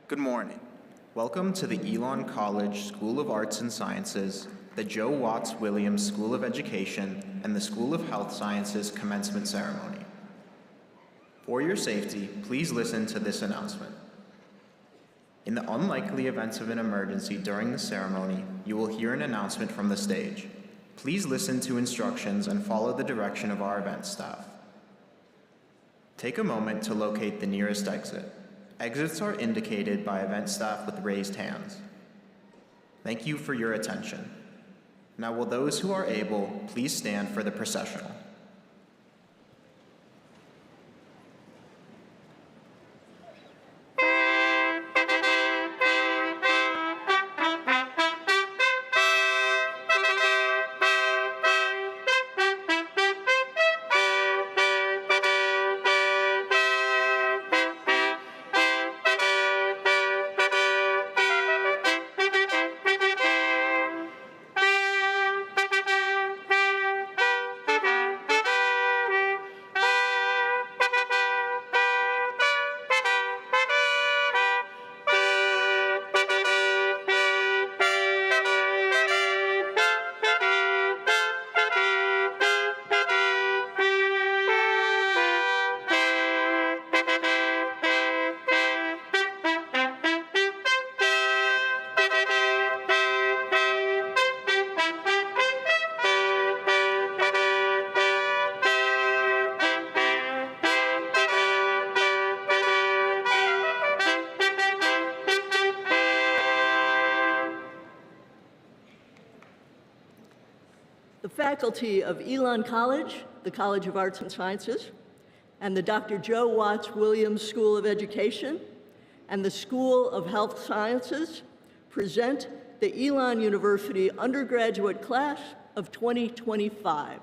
Good morning. Welcome to the Elon College School of Arts and Sciences, the Joe Watts Williams School of Education, and the School of Health Sciences commencement ceremony. For your safety, please listen to this announcement. In the unlikely events of an emergency during the ceremony, you will hear an announcement from the stage. Please listen to instructions and follow the direction of our event staff. Take a moment to locate the nearest exit. Exits are indicated by event staff with raised hands. Thank you for your attention. Now will those who are able please stand for the processional. The faculty of Elon College, the College of Arts and Sciences, and the Dr. Joe Watts Williams School of Education, and the School of Health Sciences present the Elon University undergraduate class of 2025.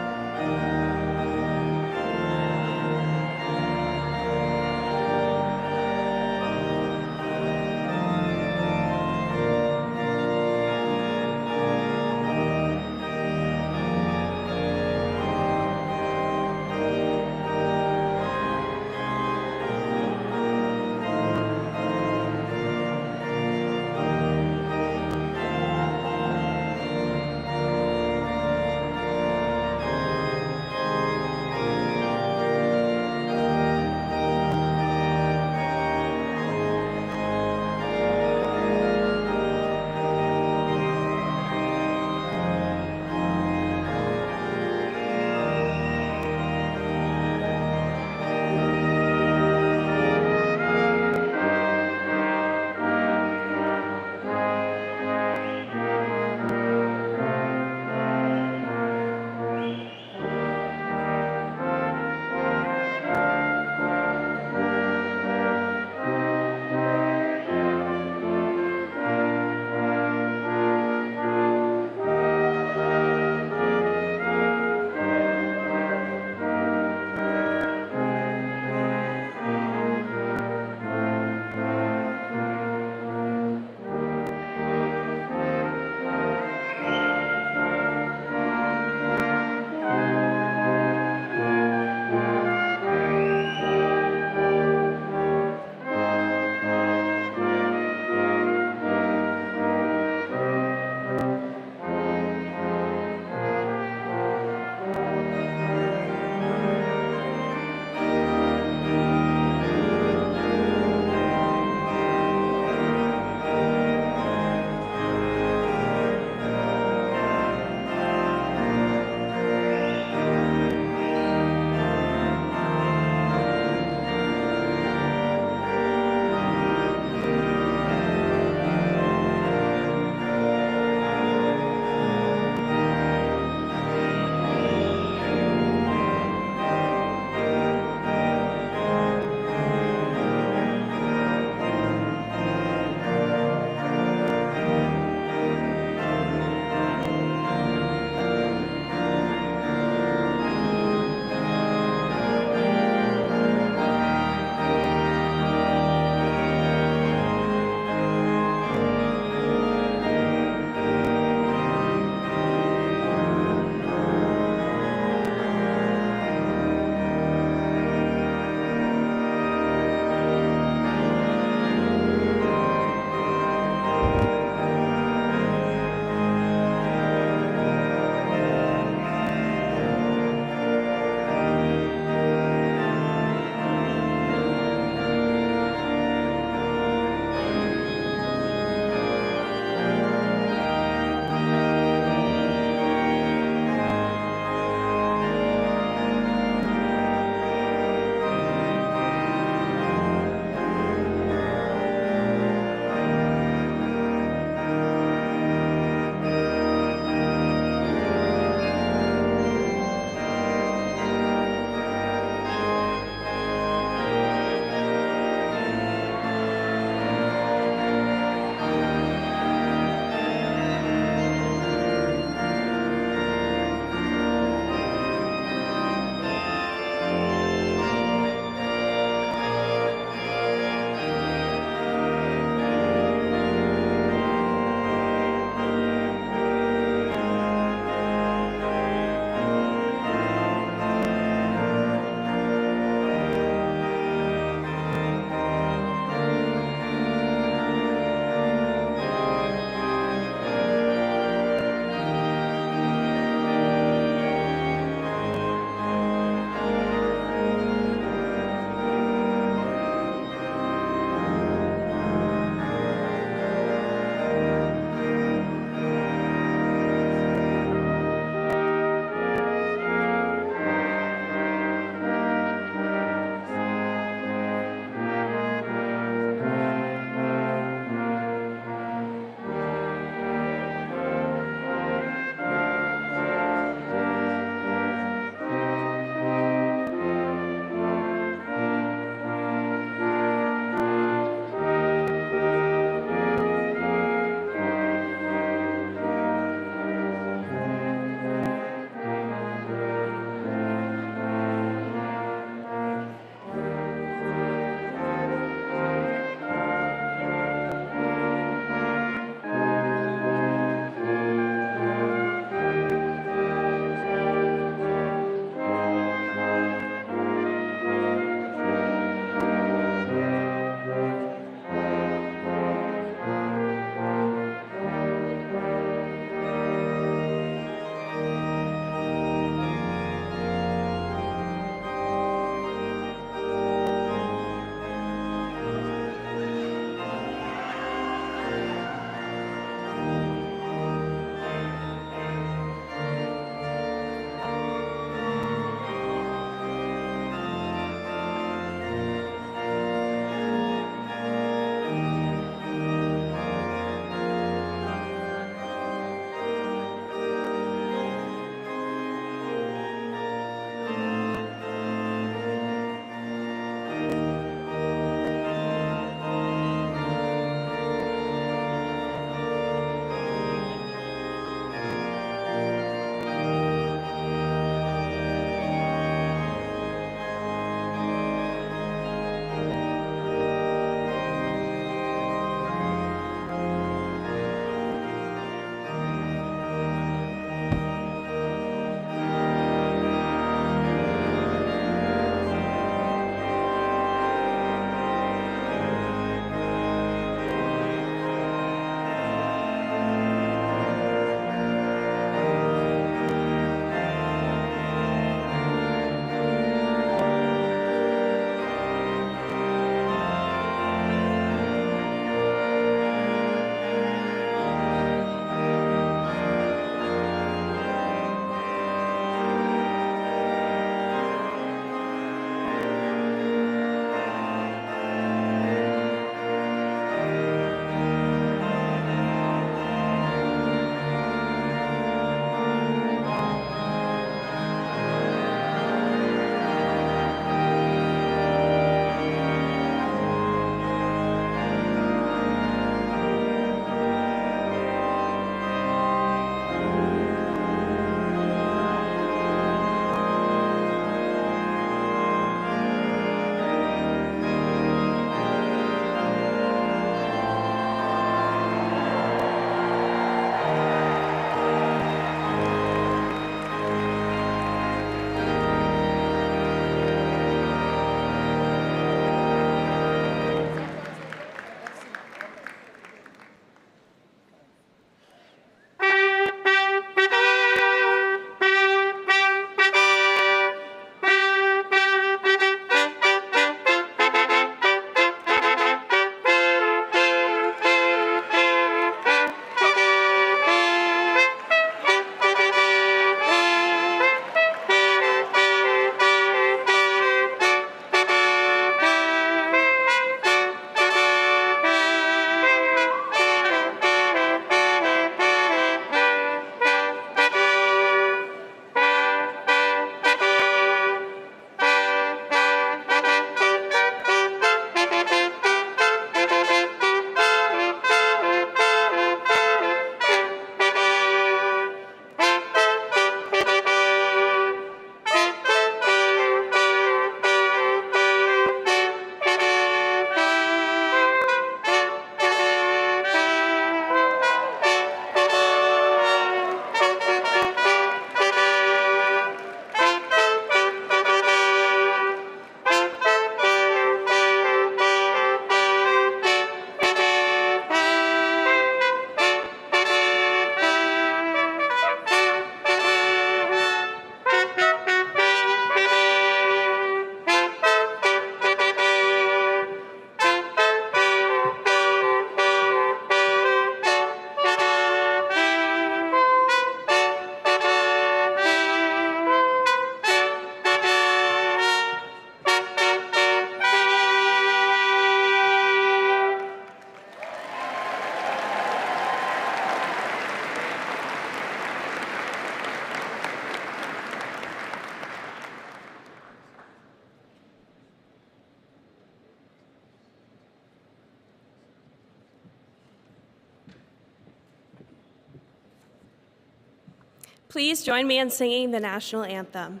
Please join me in singing the national anthem.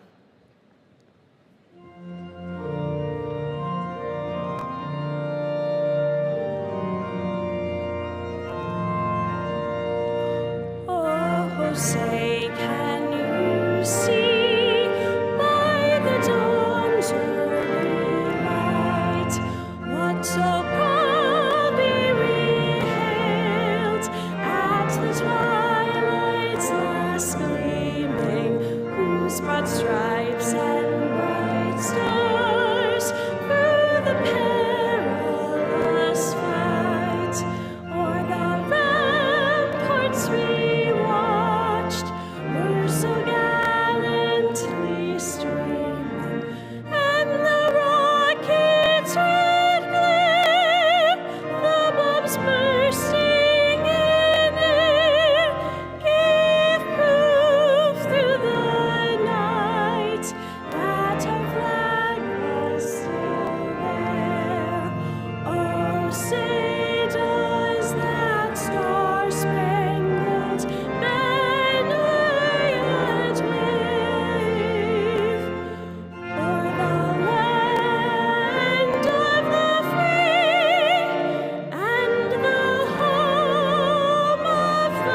Oh, say, can you see by the dawn's early light what so proudly we hailed at the twilight's last gleaming, whose broad stripes and bright stars through the perilous fight o'er the ramparts we watched were so gallantly streaming, and the rockets' red glare, the bombs bursting in air, gave proof through the night that our flag was still there. Oh, say does that star-spangled banner yet wave o'er the land of the free and the home of the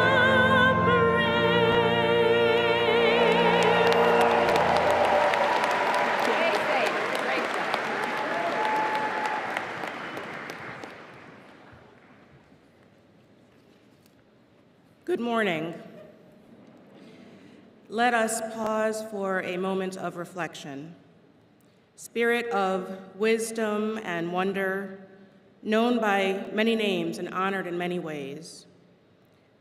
Good morning. Let us pause for a moment of reflection. Spirit of wisdom and wonder, known by many names and honored in many ways.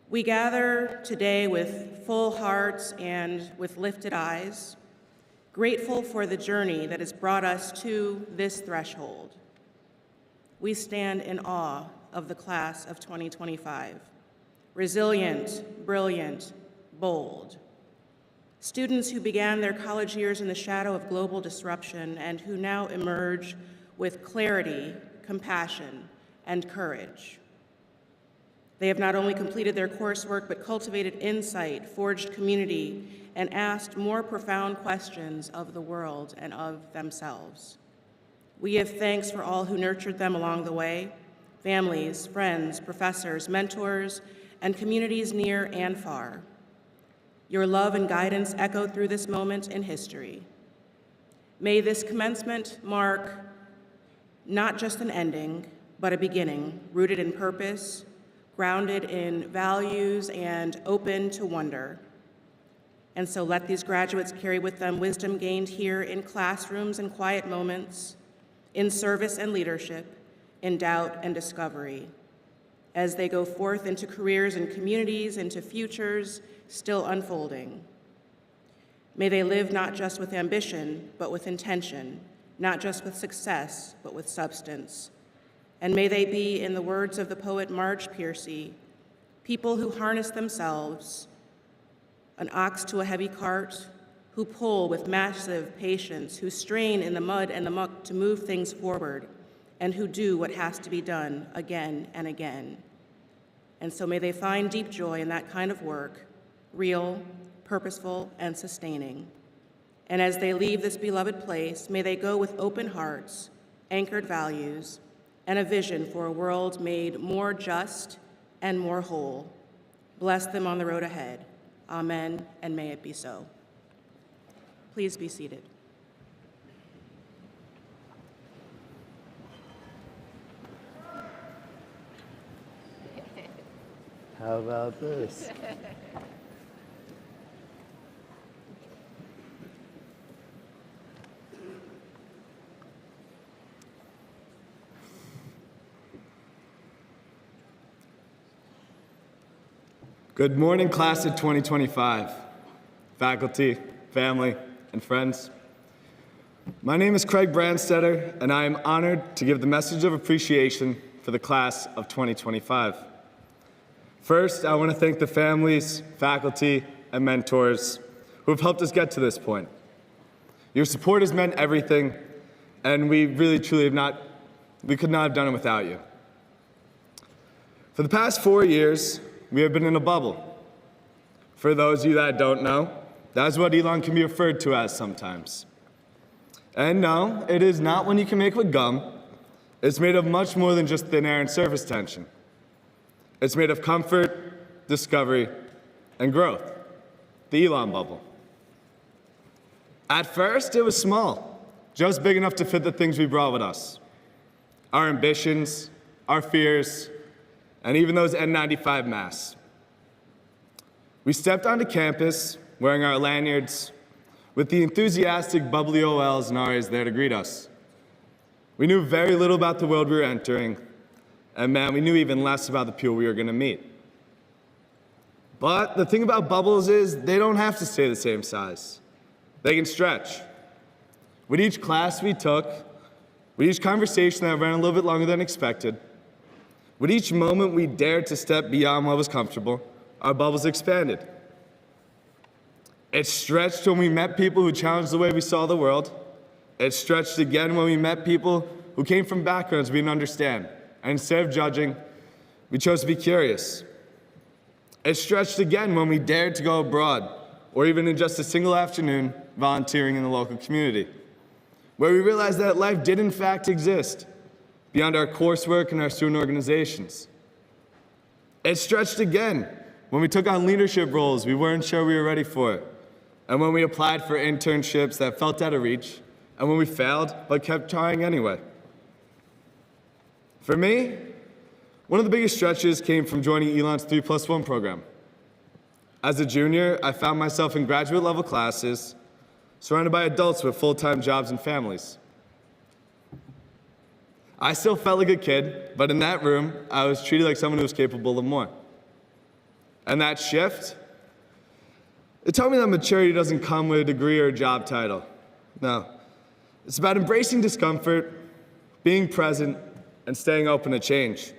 We gather today with full hearts and with lifted eyes, grateful for the journey that has brought us to this threshold. We stand in awe of the class of 2025. Resilient, brilliant, bold. Students who began their college years in the shadow of global disruption and who now emerge with clarity, compassion, and courage. They have not only completed their coursework, but cultivated insight, forged community, and asked more profound questions of the world and of themselves. We give thanks for all who nurtured them along the way, families, friends, professors, mentors, and communities near and far. Your love and guidance echo through this moment in history. May this commencement mark not just an ending, but a beginning, rooted in purpose, grounded in values, and open to wonder. And so let these graduates carry with them wisdom gained here in classrooms and quiet moments, in service and leadership, in doubt and discovery, as they go forth into careers and communities, into futures still unfolding. May they live not just with ambition, but with intention, not just with success, but with substance. And may they be, in the words of the poet Marge Piercy, people who harness themselves, an ox to a heavy cart, who pull with massive patience, who strain in the mud and the muck to move things forward, and who do what has to be done again and again. And so may they find deep joy in that kind of work, real, purposeful, and sustaining. And as they leave this beloved place, may they go with open hearts, anchored values, and a vision for a world made more just and more whole. Bless them on the road ahead. Amen, and may it be so. Please be seated. How about this? Good morning, class of 2025, faculty, family, and friends. My name is Craig Brandstetter, and I am honored to give the message of appreciation for the class of 2025. First, I want to thank the families, faculty, and mentors who have helped us get to this point. Your support has meant everything, and we really, truly could not have done it without you. For the past 4 years, we have been in a bubble. For those of you that don't know, that's what Elon can be referred to as sometimes. And no, it is not one you can make with gum. It's made of much more than just thin air and surface tension. It's made of comfort, discovery, and growth. The Elon bubble. At first, it was small, just big enough to fit the things we brought with us. Our ambitions, our fears, and even those N95 masks. We stepped onto campus wearing our lanyards with the enthusiastic bubbly OLs and RAs there to greet us. We knew very little about the world we were entering, and man, we knew even less about the people we were going to meet. But the thing about bubbles is they don't have to stay the same size. They can stretch. With each class we took, with each conversation that ran a little bit longer than expected, with each moment we dared to step beyond what was comfortable, our bubbles expanded. It stretched when we met people who challenged the way we saw the world. It stretched again when we met people who came from backgrounds we didn't understand. And instead of judging, we chose to be curious. It stretched again when we dared to go abroad, or even in just a single afternoon, volunteering in the local community, where we realized that life did in fact exist beyond our coursework and our student organizations. It stretched again when we took on leadership roles we weren't sure we were ready for, and when we applied for internships that felt out of reach, and when we failed but kept trying anyway. For me, one of the biggest stretches came from joining Elon's 3+1 program. As a junior, I found myself in graduate level classes, surrounded by adults with full-time jobs and families. I still felt like a kid, but in that room, I was treated like someone who was capable of more. And that shift, it taught me that maturity doesn't come with a degree or a job title. No, it's about embracing discomfort, being present, and staying open to change.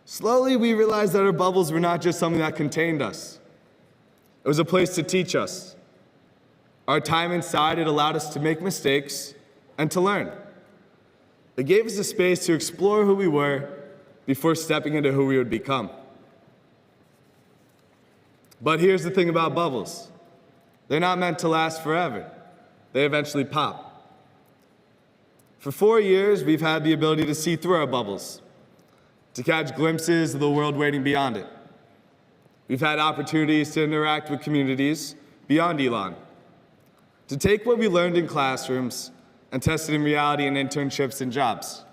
Slowly, we realized that our bubbles were not just something that contained us. It was a place to teach us. Our time inside, it allowed us to make mistakes and to learn. It gave us a space to explore who we were before stepping into who we would become. But here's the thing about bubbles. They're not meant to last forever. They eventually pop. For 4 years, we've had the ability to see through our bubbles, to catch glimpses of the world waiting beyond it. We've had opportunities to interact with communities beyond Elon, to take what we learned in classrooms and test it in reality in internships and jobs.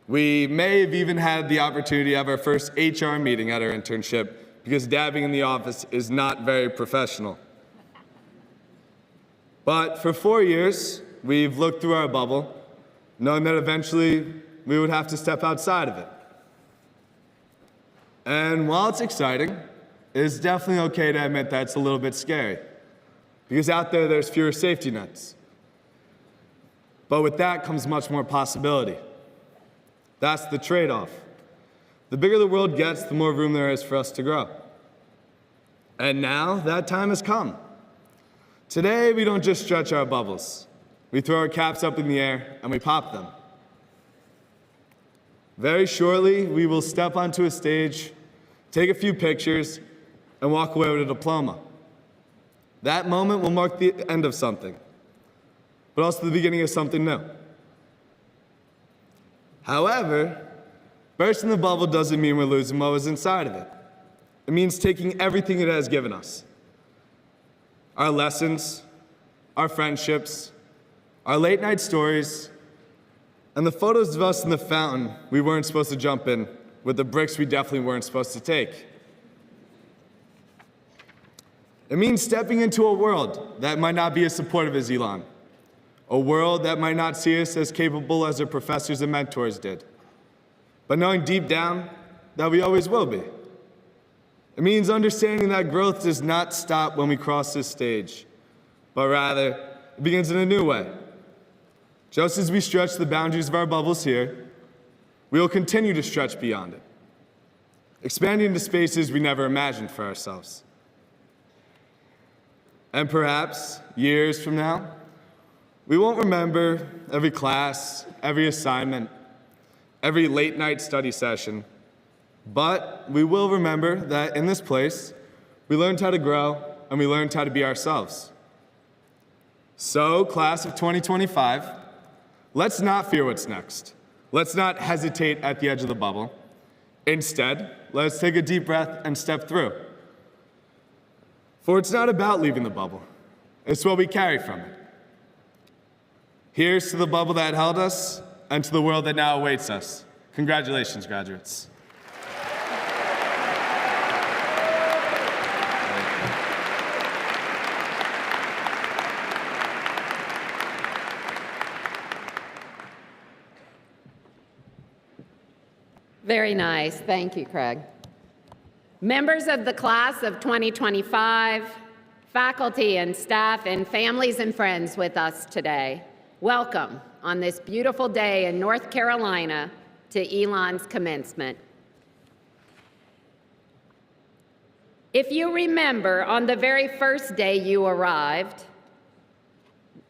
We may have even had the opportunity to have our first HR meeting at our internship because dabbing in the office is not very professional. But for 4 years, we've looked through our bubble, knowing that eventually we would have to step outside of it. And while it's exciting, it's definitely okay to admit that it's a little bit scary, because out there, there's fewer safety nets. But with that comes much more possibility. That's the trade-off. The bigger the world gets, the more room there is for us to grow. And now, that time has come. Today, we don't just stretch our bubbles. We throw our caps up in the air and we pop them. Very shortly, we will step onto a stage, take a few pictures, and walk away with a diploma. That moment will mark the end of something, but also the beginning of something new. However, bursting the bubble doesn't mean we're losing what was inside of it. It means taking everything it has given us. Our lessons, our friendships, our late night stories, and the photos of us in the fountain we weren't supposed to jump in with the bricks we definitely weren't supposed to take. It means stepping into a world that might not be as supportive as Elon, a world that might not see us as capable as our professors and mentors did, but knowing deep down that we always will be. It means understanding that growth does not stop when we cross this stage, but rather it begins in a new way. Just as we stretch the boundaries of our bubbles here, we will continue to stretch beyond it, expanding into spaces we never imagined for ourselves. And perhaps, years from now, we won't remember every class, every assignment, every late-night study session, But we will remember that in this place, we learned how to grow and we learned how to be ourselves. So, class of 2025, let's not fear what's next. Let's not hesitate at the edge of the bubble. Instead, let's take a deep breath and step through. For it's not about leaving the bubble. It's what we carry from it. Here's to the bubble that held us and to the world that now awaits us. Congratulations, graduates. Very nice. Thank you, Craig. Members of the class of 2025, faculty and staff, and families and friends with us today, welcome on this beautiful day in North Carolina to Elon's commencement. If you remember, on the very first day you arrived,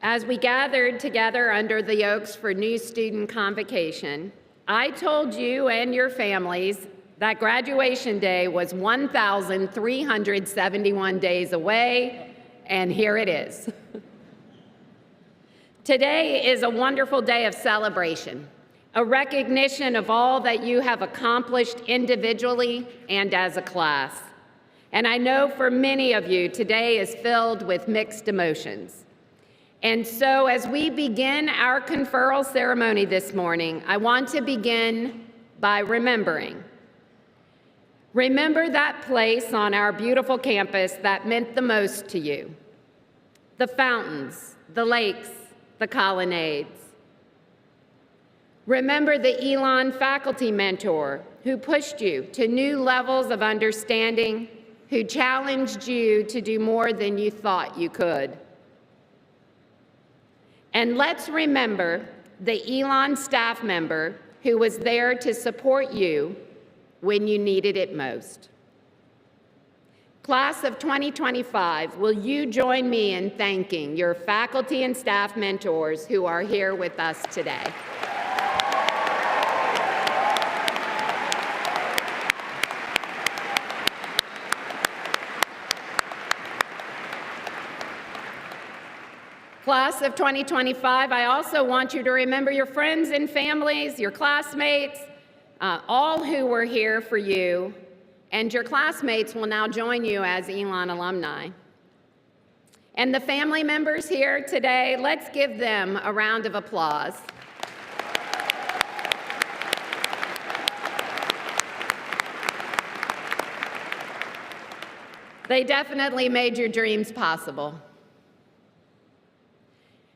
as we gathered together under the oaks for new student convocation, I told you and your families that graduation day was 1,371 days away, and here it is. Today is a wonderful day of celebration, a recognition of all that you have accomplished individually and as a class. And I know for many of you, today is filled with mixed emotions. And so as we begin our conferral ceremony this morning, I want to begin by remembering. Remember that place on our beautiful campus that meant the most to you. The fountains, the lakes, the colonnades. Remember the Elon faculty mentor who pushed you to new levels of understanding, who challenged you to do more than you thought you could. And let's remember the Elon staff member who was there to support you when you needed it most. Class of 2025, will you join me in thanking your faculty and staff mentors who are here with us today? Class of 2025, I also want you to remember your friends and families, your classmates, all who were here for you, and your classmates will now join you as Elon alumni. And the family members here today, let's give them a round of applause. They definitely made your dreams possible.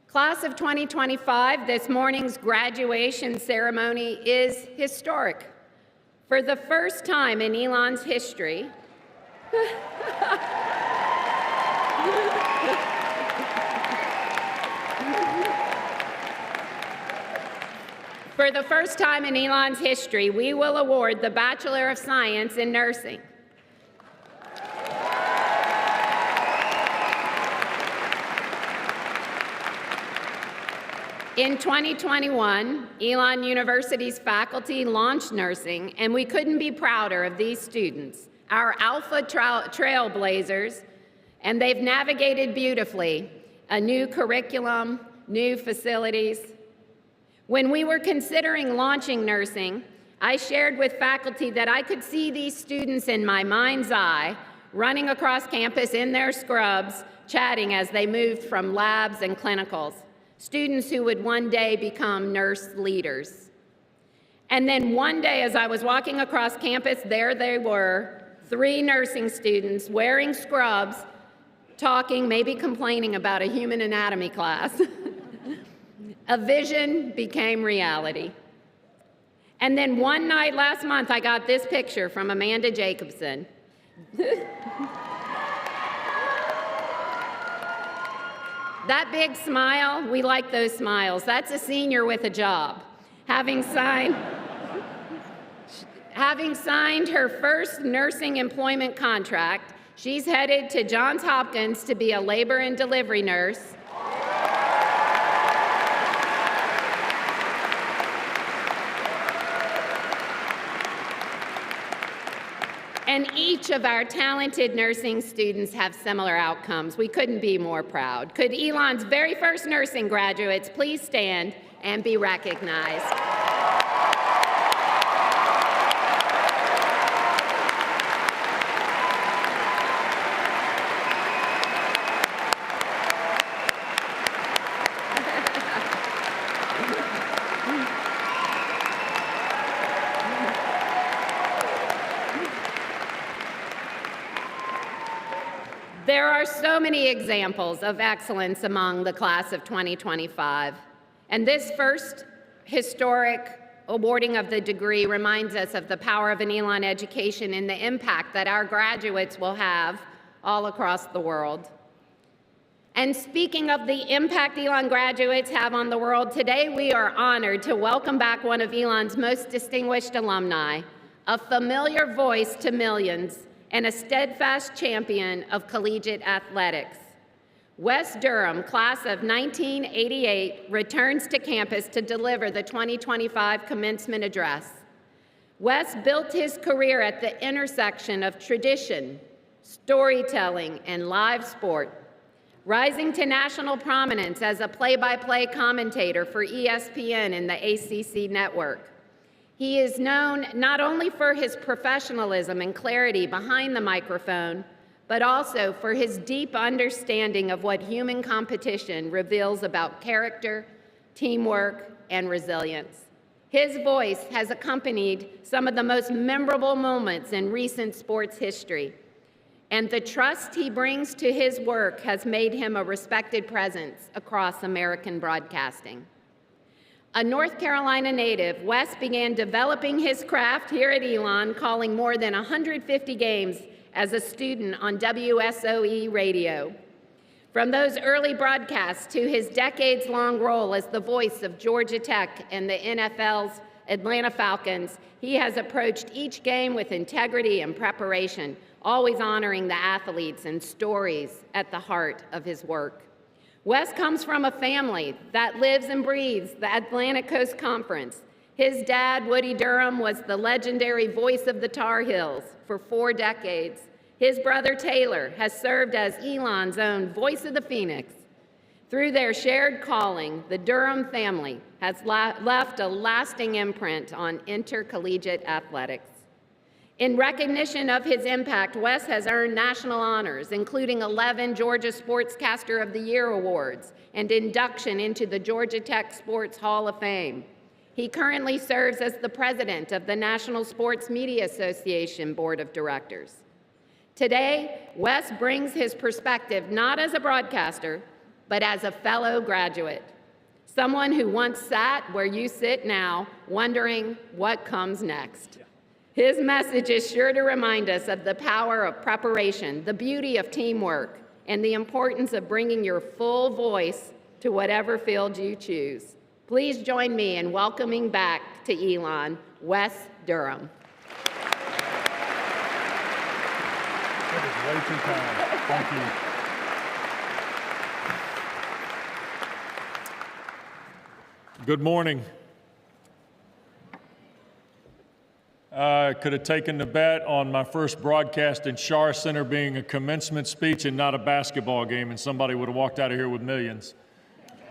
Class of 2025, this morning's graduation ceremony is historic. For the first time in Elon's history, for the first time in Elon's history, we will award the Bachelor of Science in Nursing. In 2021, Elon University's faculty launched nursing, and we couldn't be prouder of these students, our alpha trailblazers, and they've navigated beautifully a new curriculum, new facilities. When we were considering launching nursing, I shared with faculty that I could see these students in my mind's eye running across campus in their scrubs, chatting as they moved from labs and clinicals. Students who would one day become nurse leaders. And then one day as I was walking across campus, there they were, 3 nursing students wearing scrubs, talking, maybe complaining about a human anatomy class. A vision became reality. And then one night last month, I got this picture from Amanda Jacobson. That big smile, we like those smiles. That's a senior with a job. Having signed her first nursing employment contract, she's headed to Johns Hopkins to be a labor and delivery nurse. And each of our talented nursing students have similar outcomes. We couldn't be more proud. Could Elon's very first nursing graduates please stand and be recognized? There are so many examples of excellence among the class of 2025, and this first historic awarding of the degree reminds us of the power of an Elon education and the impact that our graduates will have all across the world. And speaking of the impact Elon graduates have on the world, today we are honored to welcome back one of Elon's most distinguished alumni, a familiar voice to millions, and a steadfast champion of collegiate athletics. Wes Durham, class of 1988, returns to campus to deliver the 2025 commencement address. Wes built his career at the intersection of tradition, storytelling, and live sport, rising to national prominence as a play-by-play commentator for ESPN and the ACC network. He is known not only for his professionalism and clarity behind the microphone, but also for his deep understanding of what human competition reveals about character, teamwork, and resilience. His voice has accompanied some of the most memorable moments in recent sports history, and the trust he brings to his work has made him a respected presence across American broadcasting. A North Carolina native, Wes began developing his craft here at Elon, calling more than 150 games as a student on WSOE radio. From those early broadcasts to his decades-long role as the voice of Georgia Tech and the NFL's Atlanta Falcons, he has approached each game with integrity and preparation, always honoring the athletes and stories at the heart of his work. Wes comes from a family that lives and breathes the Atlantic Coast Conference. His dad, Woody Durham, was the legendary voice of the Tar Heels for 4 decades. His brother Taylor has served as Elon's own voice of the Phoenix. Through their shared calling, the Durham family has left a lasting imprint on intercollegiate athletics. In recognition of his impact, Wes has earned national honors, including 11 Georgia Sportscaster of the Year awards and induction into the Georgia Tech Sports Hall of Fame. He currently serves as the president of the National Sports Media Association Board of Directors. Today, Wes brings his perspective not as a broadcaster, but as a fellow graduate, someone who once sat where you sit now, wondering what comes next. His message is sure to remind us of the power of preparation, the beauty of teamwork, and the importance of bringing your full voice to whatever field you choose. Please join me in welcoming back to Elon, Wes Durham. That is way too kind. Thank you. Good morning. I could have taken the bet on my first broadcast in Shar Center being a commencement speech and not a basketball game, and somebody would have walked out of here with millions.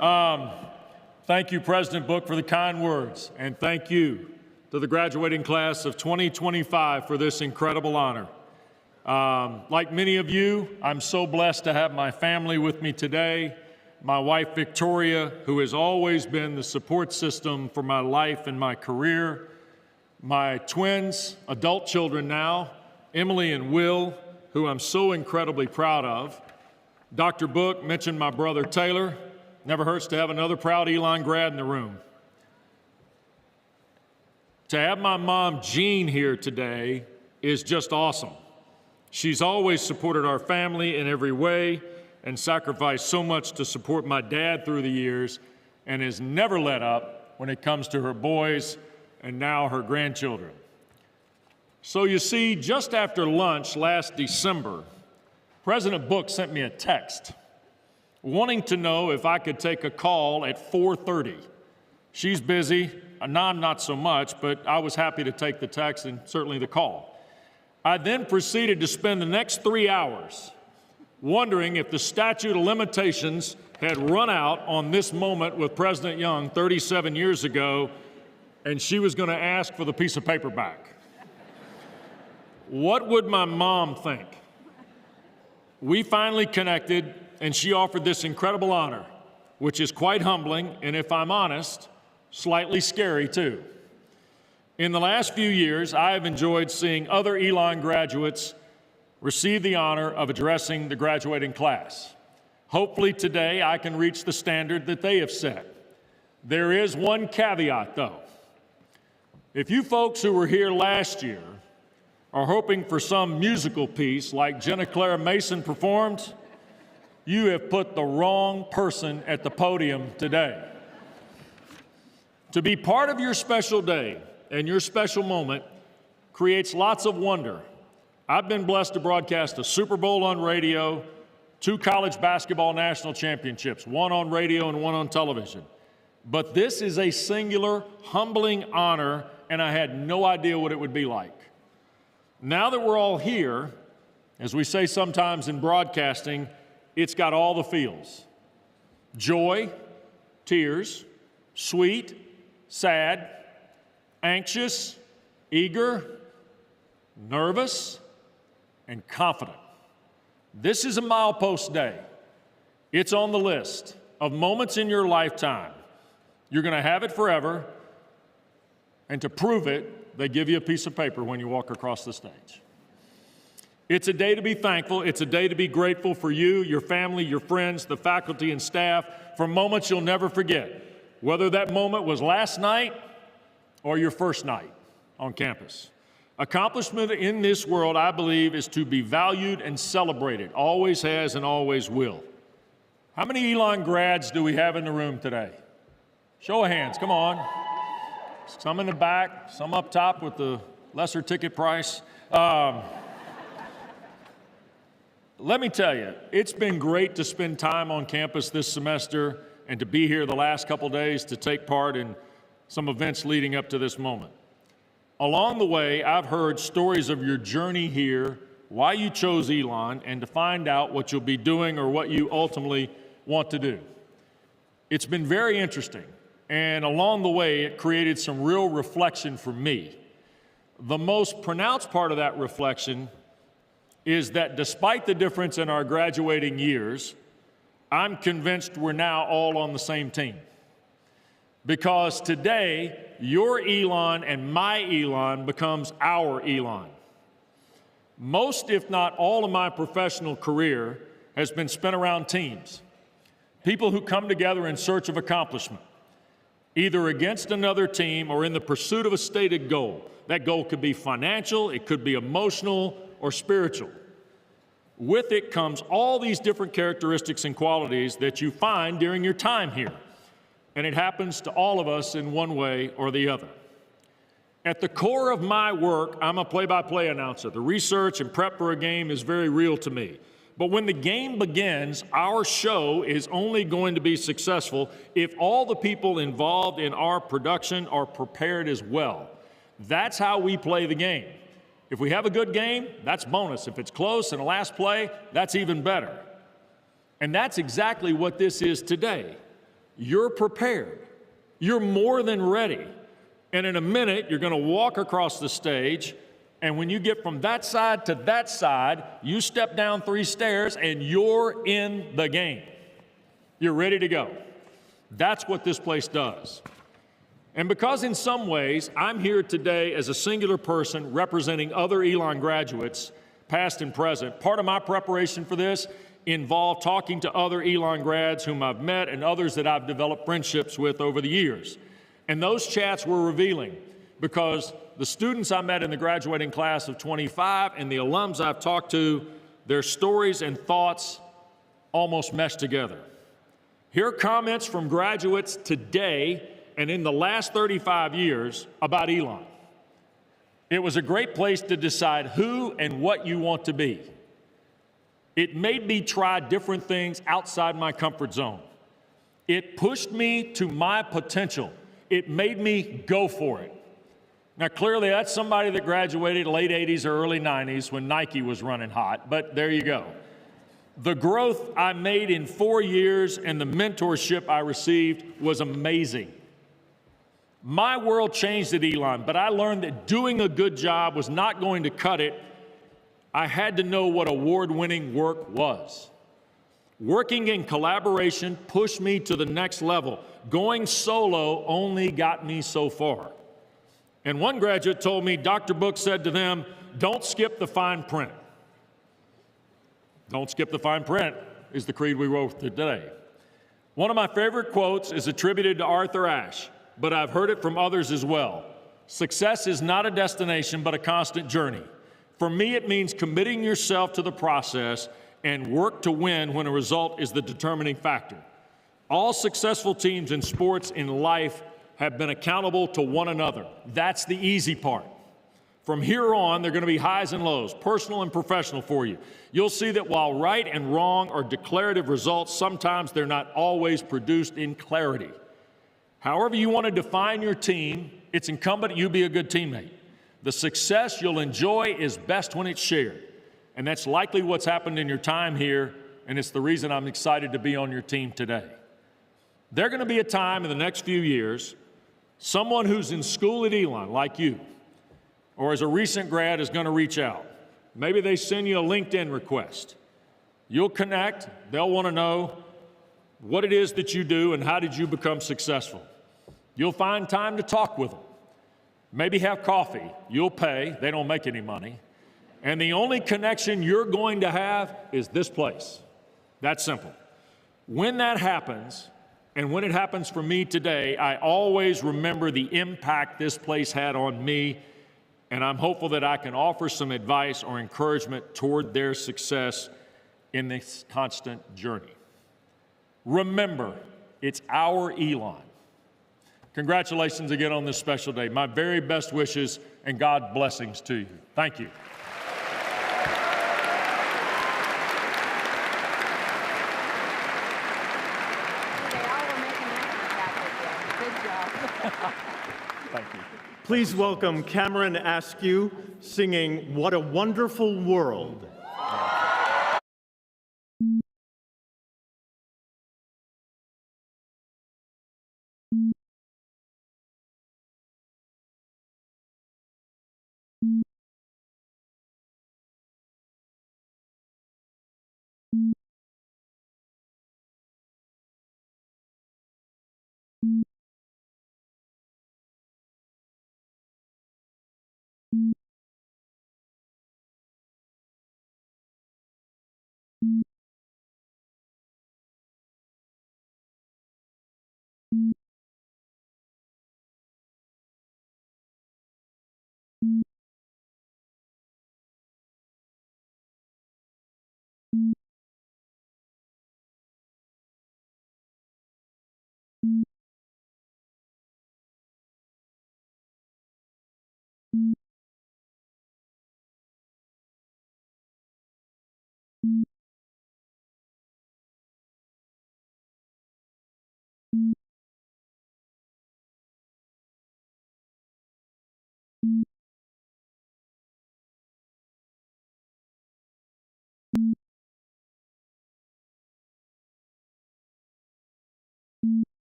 Thank you, President Book, for the kind words, and thank you to the graduating class of 2025 for this incredible honor. Like many of you, I'm so blessed to have my family with me today. My wife, Victoria, who has always been the support system for my life and my career. My twins, adult children now, Emily and Will, who I'm so incredibly proud of. Dr. Book mentioned my brother Taylor. Never hurts to have another proud Elon grad in the room. To have my mom, Jean, here today is just awesome. She's always supported our family in every way and sacrificed so much to support my dad through the years and has never let up when it comes to her boys and now her grandchildren. So you see, just after lunch last December, President Book sent me a text wanting to know if I could take a call at 4:30. She's busy, I'm not so much, but I was happy to take the text and certainly the call. I then proceeded to spend the next 3 hours wondering if the statute of limitations had run out on this moment with President Young 37 years ago, and she was going to ask for the piece of paper back. What would my mom think? We finally connected, and she offered this incredible honor, which is quite humbling, and if I'm honest, slightly scary too. In the last few years, I have enjoyed seeing other Elon graduates receive the honor of addressing the graduating class. Hopefully today I can reach the standard that they have set. There is one caveat though. If you folks who were here last year are hoping for some musical piece like Jenna Clara Mason performed, you have put the wrong person at the podium today. To be part of your special day and your special moment creates lots of wonder. I've been blessed to broadcast a Super Bowl on radio, 2 college basketball national championships, 1 on radio and 1 on television. But this is a singular, humbling honor, and I had no idea what it would be like. Now that we're all here, as we say sometimes in broadcasting, it's got all the feels. Joy, tears, sweet, sad, anxious, eager, nervous, and confident. This is a milepost day. It's on the list of moments in your lifetime. You're going to have it forever, and to prove it, they give you a piece of paper when you walk across the stage. It's a day to be thankful. It's a day to be grateful for you, your family, your friends, the faculty and staff, for moments you'll never forget, whether that moment was last night or your first night on campus. Accomplishment in this world, I believe, is to be valued and celebrated, always has and always will. How many Elon grads do we have in the room today? Show of hands, come on. Some in the back, some up top with the lesser ticket price. Let me tell you, it's been great to spend time on campus this semester and to be here the last couple days to take part in some events leading up to this moment. Along the way, I've heard stories of your journey here, why you chose Elon, and to find out what you'll be doing or what you ultimately want to do. It's been very interesting, and along the way, it created some real reflection for me. The most pronounced part of that reflection is that despite the difference in our graduating years, I'm convinced we're now all on the same team. Because today, your Elon and my Elon becomes our Elon. Most, if not all, of my professional career has been spent around teams. People who come together in search of accomplishment, either against another team or in the pursuit of a stated goal. That goal could be financial, it could be emotional, or spiritual. With it comes all these different characteristics and qualities that you find during your time here. And it happens to all of us in one way or the other. At the core of my work, I'm a play-by-play announcer. The research and prep for a game is very real to me. But when the game begins, our show is only going to be successful if all the people involved in our production are prepared as well. That's how we play the game. If we have a good game, that's bonus. If it's close and a last play, that's even better. And that's exactly what this is today. You're prepared. You're more than ready. And in a minute, you're going to walk across the stage, and when you get from that side to that side, you step down 3 stairs, and you're in the game. You're ready to go. That's what this place does. And because in some ways, I'm here today as a singular person representing other Elon graduates, past and present, part of my preparation for this involved talking to other Elon grads whom I've met and others that I've developed friendships with over the years. And those chats were revealing because the students I met in the graduating class of 25 and the alums I've talked to, their stories and thoughts almost mesh together. Here are comments from graduates today and in the last 35 years about Elon. It was a great place to decide who and what you want to be. It made me try different things outside my comfort zone. It pushed me to my potential. It made me go for it. Now, clearly, that's somebody that graduated late 80s or early 90s when Nike was running hot, but there you go. The growth I made in 4 years and the mentorship I received was amazing. My world changed at Elon, but I learned that doing a good job was not going to cut it. I had to know what award-winning work was. Working in collaboration pushed me to the next level. Going solo only got me so far. And one graduate told me Dr. Book said to them, "Don't skip the fine print." Don't skip the fine print is the creed we wrote today. One of my favorite quotes is attributed to Arthur Ashe, but I've heard it from others as well. Success is not a destination, but a constant journey. For me, it means committing yourself to the process and work to win when a result is the determining factor. All successful teams in sports, in life, have been accountable to one another. That's the easy part. From here on, there are going to be highs and lows, personal and professional for you. You'll see that while right and wrong are declarative results, sometimes they're not always produced in clarity. However you want to define your team, it's incumbent you be a good teammate. The success you'll enjoy is best when it's shared. And that's likely what's happened in your time here, and it's the reason I'm excited to be on your team today. There's going to be a time in the next few years, someone who's in school at Elon, like you, or as a recent grad, is going to reach out. Maybe they send you a LinkedIn request. You'll connect. They'll want to know what it is that you do and how did you become successful. You'll find time to talk with them. Maybe have coffee. You'll pay. They don't make any money. And the only connection you're going to have is this place. That's simple. When that happens, and when it happens for me today, I always remember the impact this place had on me, and I'm hopeful that I can offer some advice or encouragement toward their success in this constant journey. Remember, it's our Elon. Congratulations again on this special day. My very best wishes and God blessings to you. Thank you. Thank you. Please welcome Cameron Askew singing "What a Wonderful World."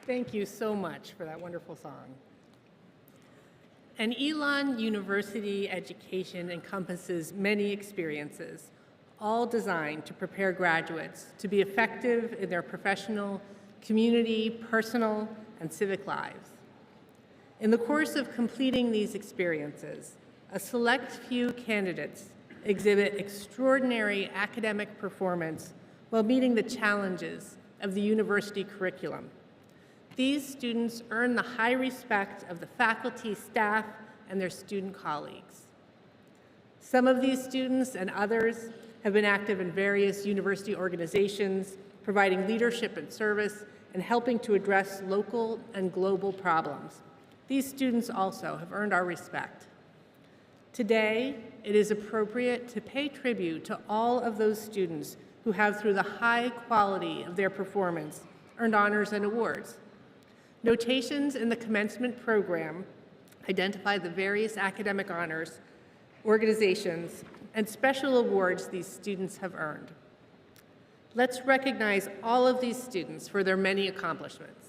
Thank you so much for that wonderful song. An Elon University education encompasses many experiences, all designed to prepare graduates to be effective in their professional, community, personal, and civic lives. In the course of completing these experiences, a select few candidates exhibit extraordinary academic performance while meeting the challenges of the university curriculum. These students earn the high respect of the faculty, staff, and their student colleagues. Some of these students and others have been active in various university organizations, providing leadership and service, and helping to address local and global problems. These students also have earned our respect. Today, it is appropriate to pay tribute to all of those students who have, through the high quality of their performance, earned honors and awards. Notations in the commencement program identify the various academic honors, organizations, and special awards these students have earned. Let's recognize all of these students for their many accomplishments.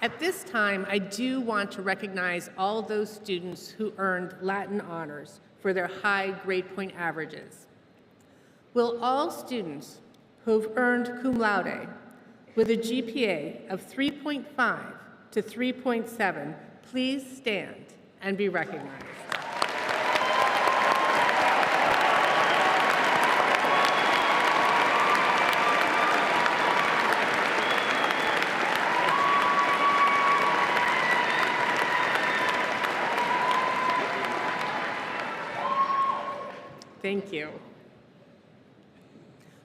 At this time, I do want to recognize all those students who earned Latin honors for their high grade point averages. Will all students who have earned cum laude with a GPA of 3.5 to 3.7 please stand and be recognized? Thank you.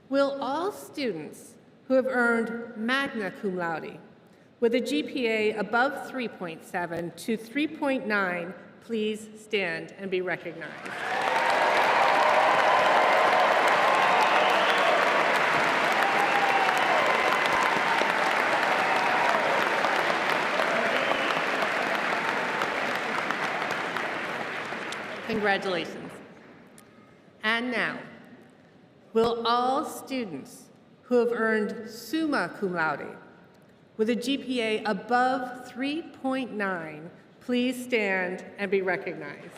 Will all students who have earned magna cum laude with a GPA above 3.7 to 3.9 please stand and be recognized? Congratulations. And now, will all students who have earned summa cum laude with a GPA above 3.9 please stand and be recognized?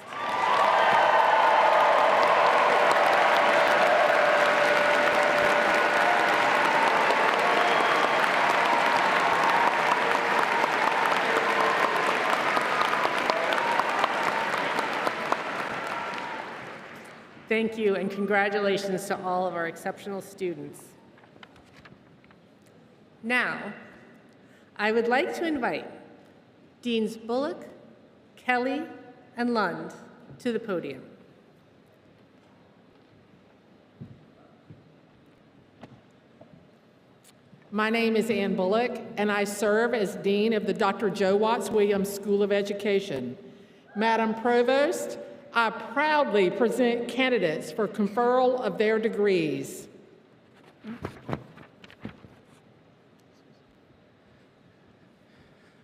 Thank you, and congratulations to all of our exceptional students. Now, I would like to invite Deans Bullock, Kelly, and Lund to the podium. My name is Ann Bullock, and I serve as Dean of the Dr. Joe Watts Williams School of Education. Madam Provost, I proudly present candidates for conferral of their degrees.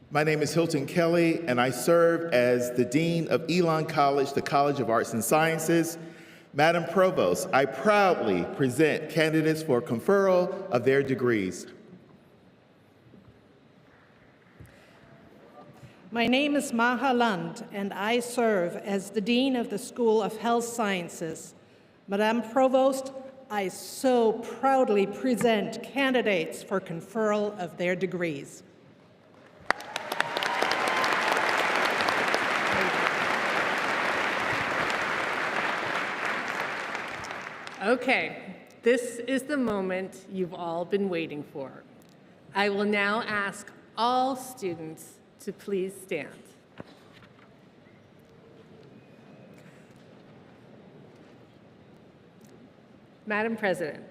My name is Hilton Kelly, and I serve as the Dean of Elon College, the College of Arts and Sciences. Madam Provost, I proudly present candidates for conferral of their degrees. My name is Maha Lund, and I serve as the Dean of the School of Health Sciences. Madame Provost, I so proudly present candidates for conferral of their degrees. Okay, this is the moment you've all been waiting for. I will now ask all students to please stand. Madam President,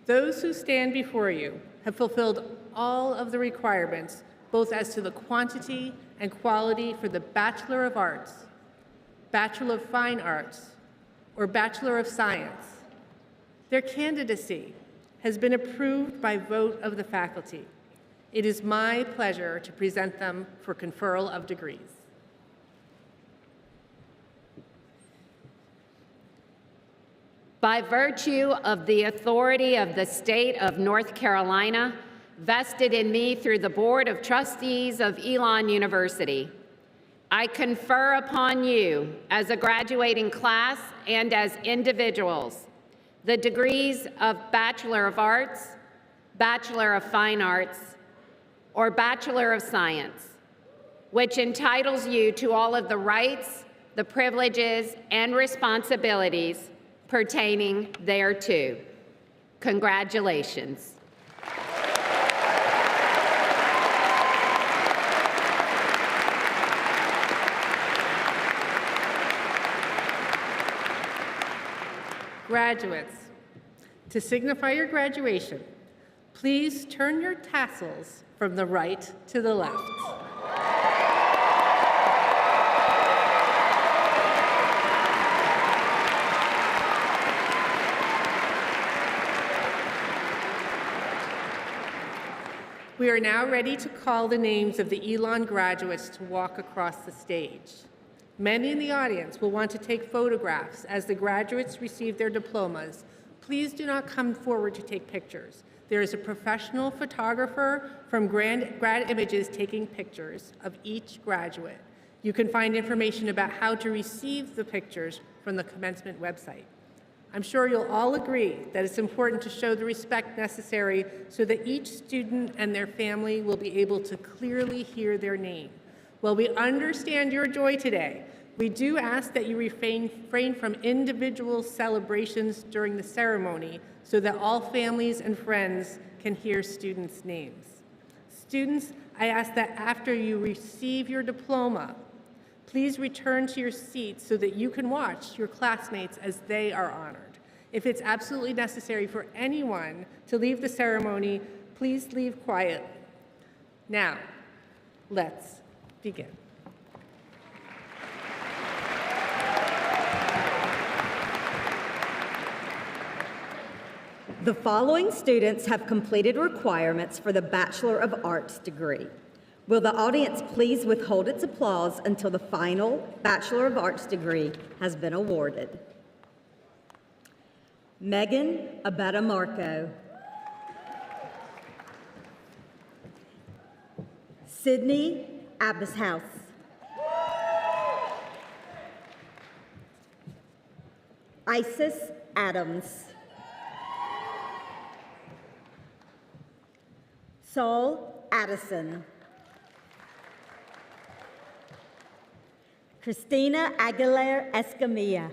those who stand before you have fulfilled all of the requirements, both as to the quantity and quality for the Bachelor of Arts, Bachelor of Fine Arts, or Bachelor of Science. Their candidacy has been approved by vote of the faculty. It is my pleasure to present them for conferral of degrees. By virtue of the authority of the state of North Carolina, vested in me through the Board of Trustees of Elon University, I confer upon you as a graduating class and as individuals the degrees of Bachelor of Arts, Bachelor of Fine Arts, or Bachelor of Science, which entitles you to all of the rights, the privileges, and responsibilities pertaining thereto. Congratulations. Graduates, to signify your graduation, please turn your tassels from the right to the left. We are now ready to call the names of the Elon graduates to walk across the stage. Many in the audience will want to take photographs as the graduates receive their diplomas. Please do not come forward to take pictures. There is a professional photographer from Grad Images taking pictures of each graduate. You can find information about how to receive the pictures from the Commencement website. I'm sure you'll all agree that it's important to show the respect necessary so that each student and their family will be able to clearly hear their name. While we understand your joy today, we do ask that you refrain from individual celebrations during the ceremony so that all families and friends can hear students' names. Students, I ask that after you receive your diploma, please return to your seats so that you can watch your classmates as they are honored. If it's absolutely necessary for anyone to leave the ceremony, please leave quietly. Now, let's begin. The following students have completed requirements for the Bachelor of Arts degree. Will the audience please withhold its applause until the final Bachelor of Arts degree has been awarded? Megan Abetamarco. Sydney Abishouse. Isis Adams. Saul Addison. Christina Aguilar Escamilla.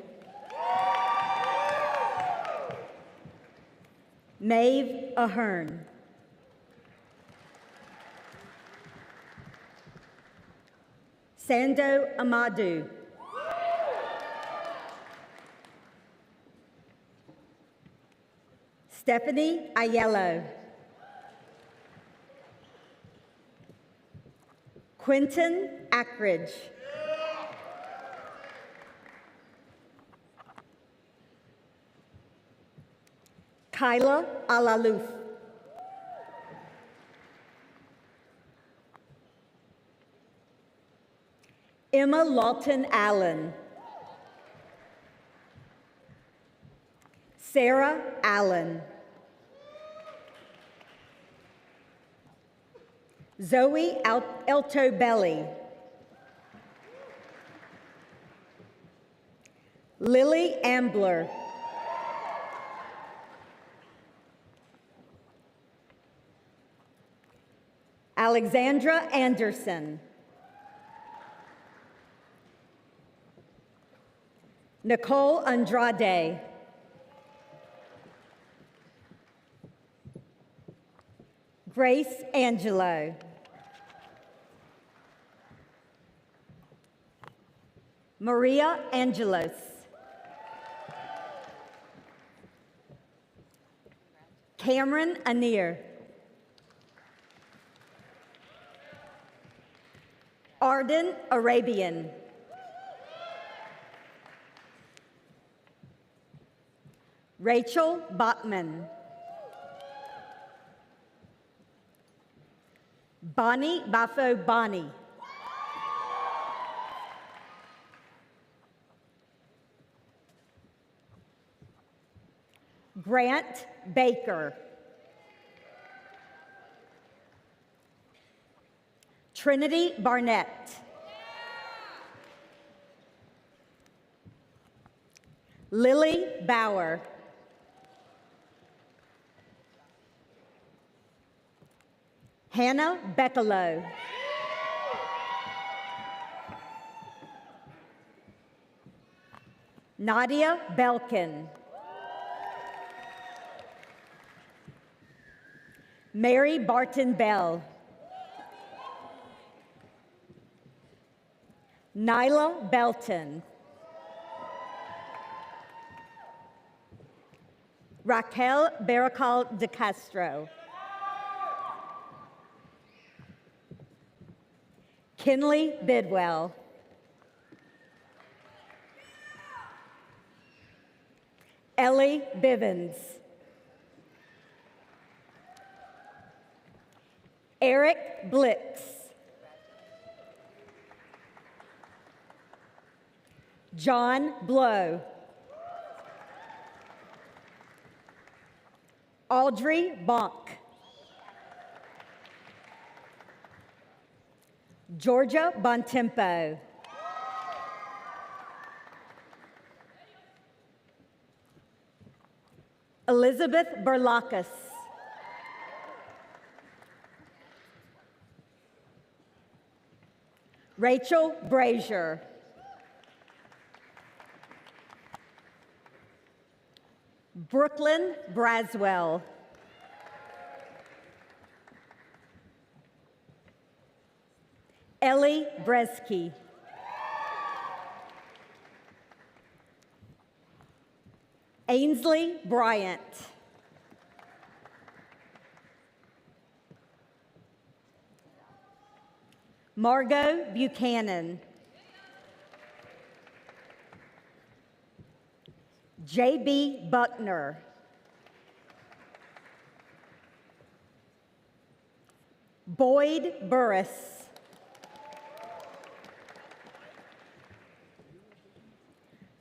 Maeve Ahern. Sando Amadou. Stephanie Aiello. Quentin Ackridge. Kyla Alaluf. Emma Lawton Allen. Sarah Allen. Zoe Altobelli. Lily Ambler. Alexandra Anderson. Nicole Andrade. Grace Angelo. Maria Angelos. Cameron Anir. Arden Arabian. Rachel Bachman. Bonnie Bafo Bonnie. Grant Baker. Trinity Barnett. Lily Bauer. Hannah Beckalow. Nadia Belkin. Mary Barton Bell. Nyla Belton. Raquel Baracal de Castro. Kinley Bidwell. Ellie Bivens. Eric Blix. John Blow. Audrey Bonk. Georgia Bontempo. Elizabeth Berlacus. Rachel Brazier. Brooklyn Braswell. Ellie Bresky. Ainsley Bryant. Margot Buchanan. J.B. Buckner. Boyd Burris.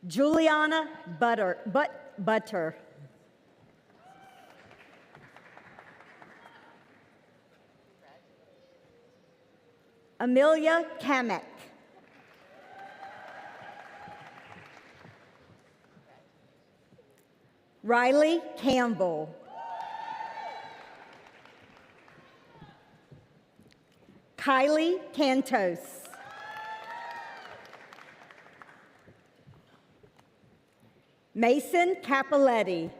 Juliana Butter. Amelia Kamek. Riley Campbell. Kylie Cantos. Mason Capoletti.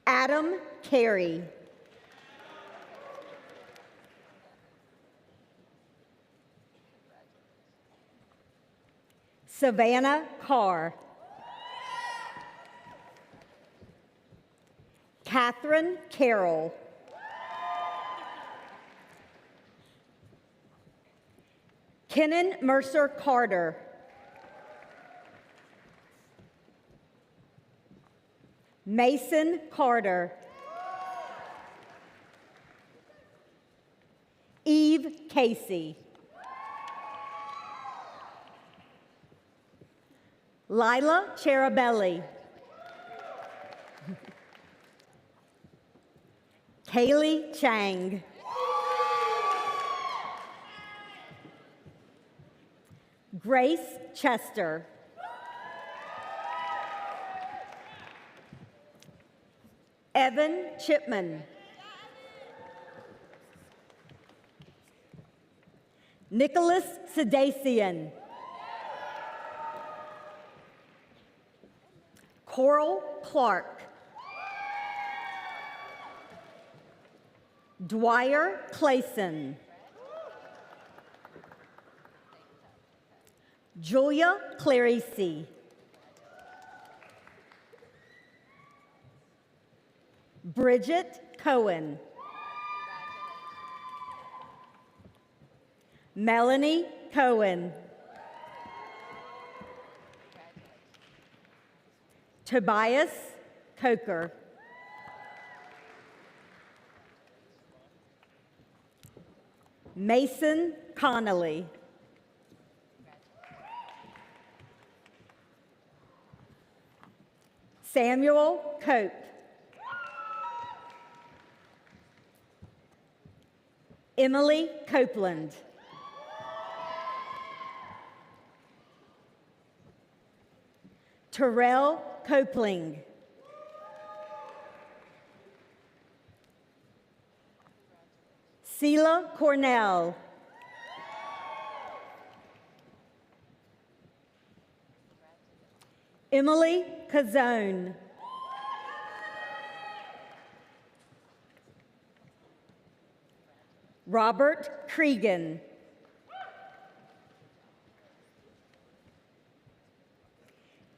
Adam Carey. Savannah Carr. Catherine Carroll. Kenan Mercer Carter. Mason Carter. Eve Casey. Lila Cherabelli. Kaylee Chang. Grace Chester. Evan Chipman. Nicholas Sedacian. Coral Clark. Dwyer Clayson. Julia Clarici. Bridget Cohen. Melanie Cohen. Tobias Coker. Mason Connolly. Samuel Cope. Emily Copeland. Terrell Copeling. Sela Cornell. Emily Cazone. Robert Cregan.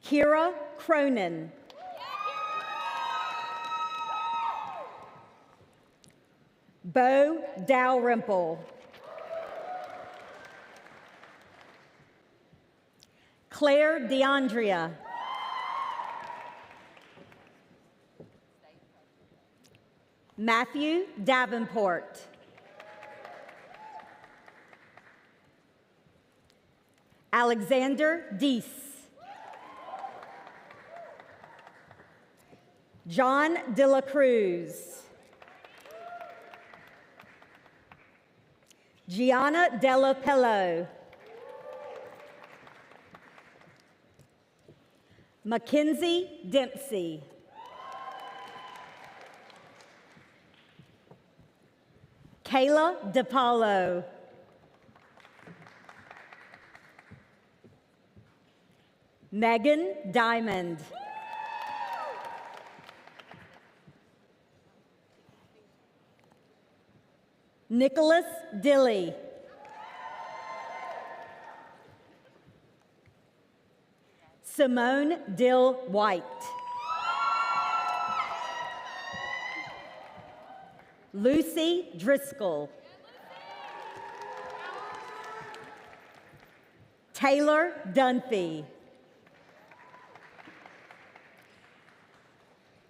Kira Cronin. Bo Dalrymple. Claire DeAndrea. Matthew Davenport. Alexander Deese. John De La Cruz. Gianna Della Pello. Mackenzie Dempsey. Kayla DePaulo. Megan Diamond. Nicholas Dilly. Simone Dill White. Lucy Driscoll. Taylor Dunphy.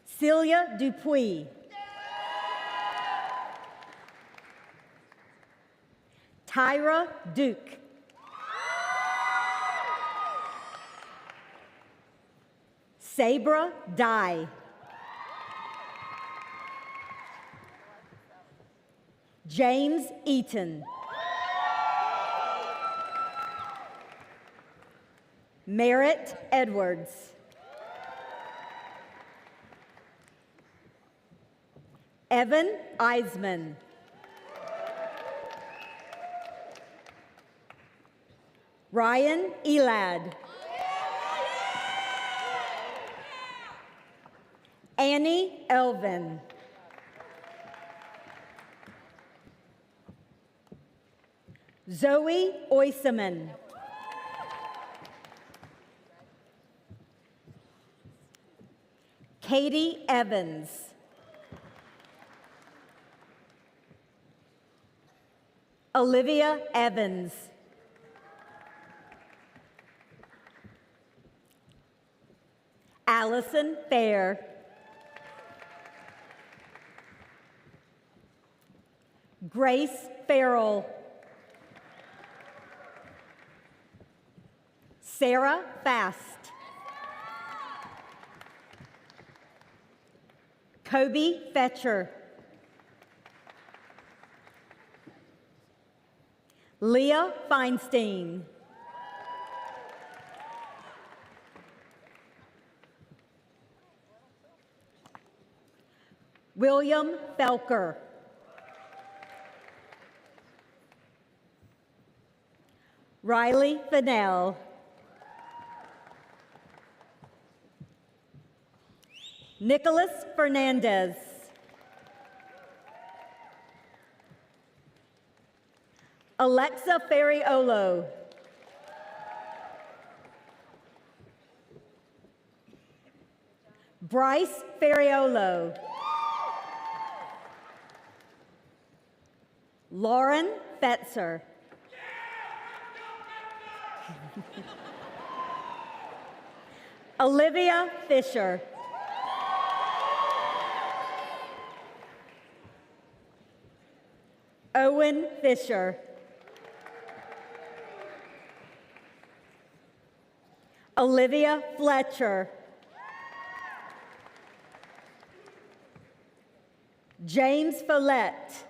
Celia Dupuis. Tyra Duke. Sabra Dye. James Eaton. Merritt Edwards. Evan Eisman. Ryan Elad. Annie Elvin. Zoe Oyseman. Katie Evans. Olivia Evans. Allison Fair. Grace Farrell. Sarah Fast. Kobe Fetcher. Leah Feinstein. William Felker. Riley Fennell. Nicholas Fernandez. Alexa Ferriolo. Bryce Ferriolo. Lauren Fetzer. Olivia Fisher. Owen Fisher. Olivia Fletcher. James Follett.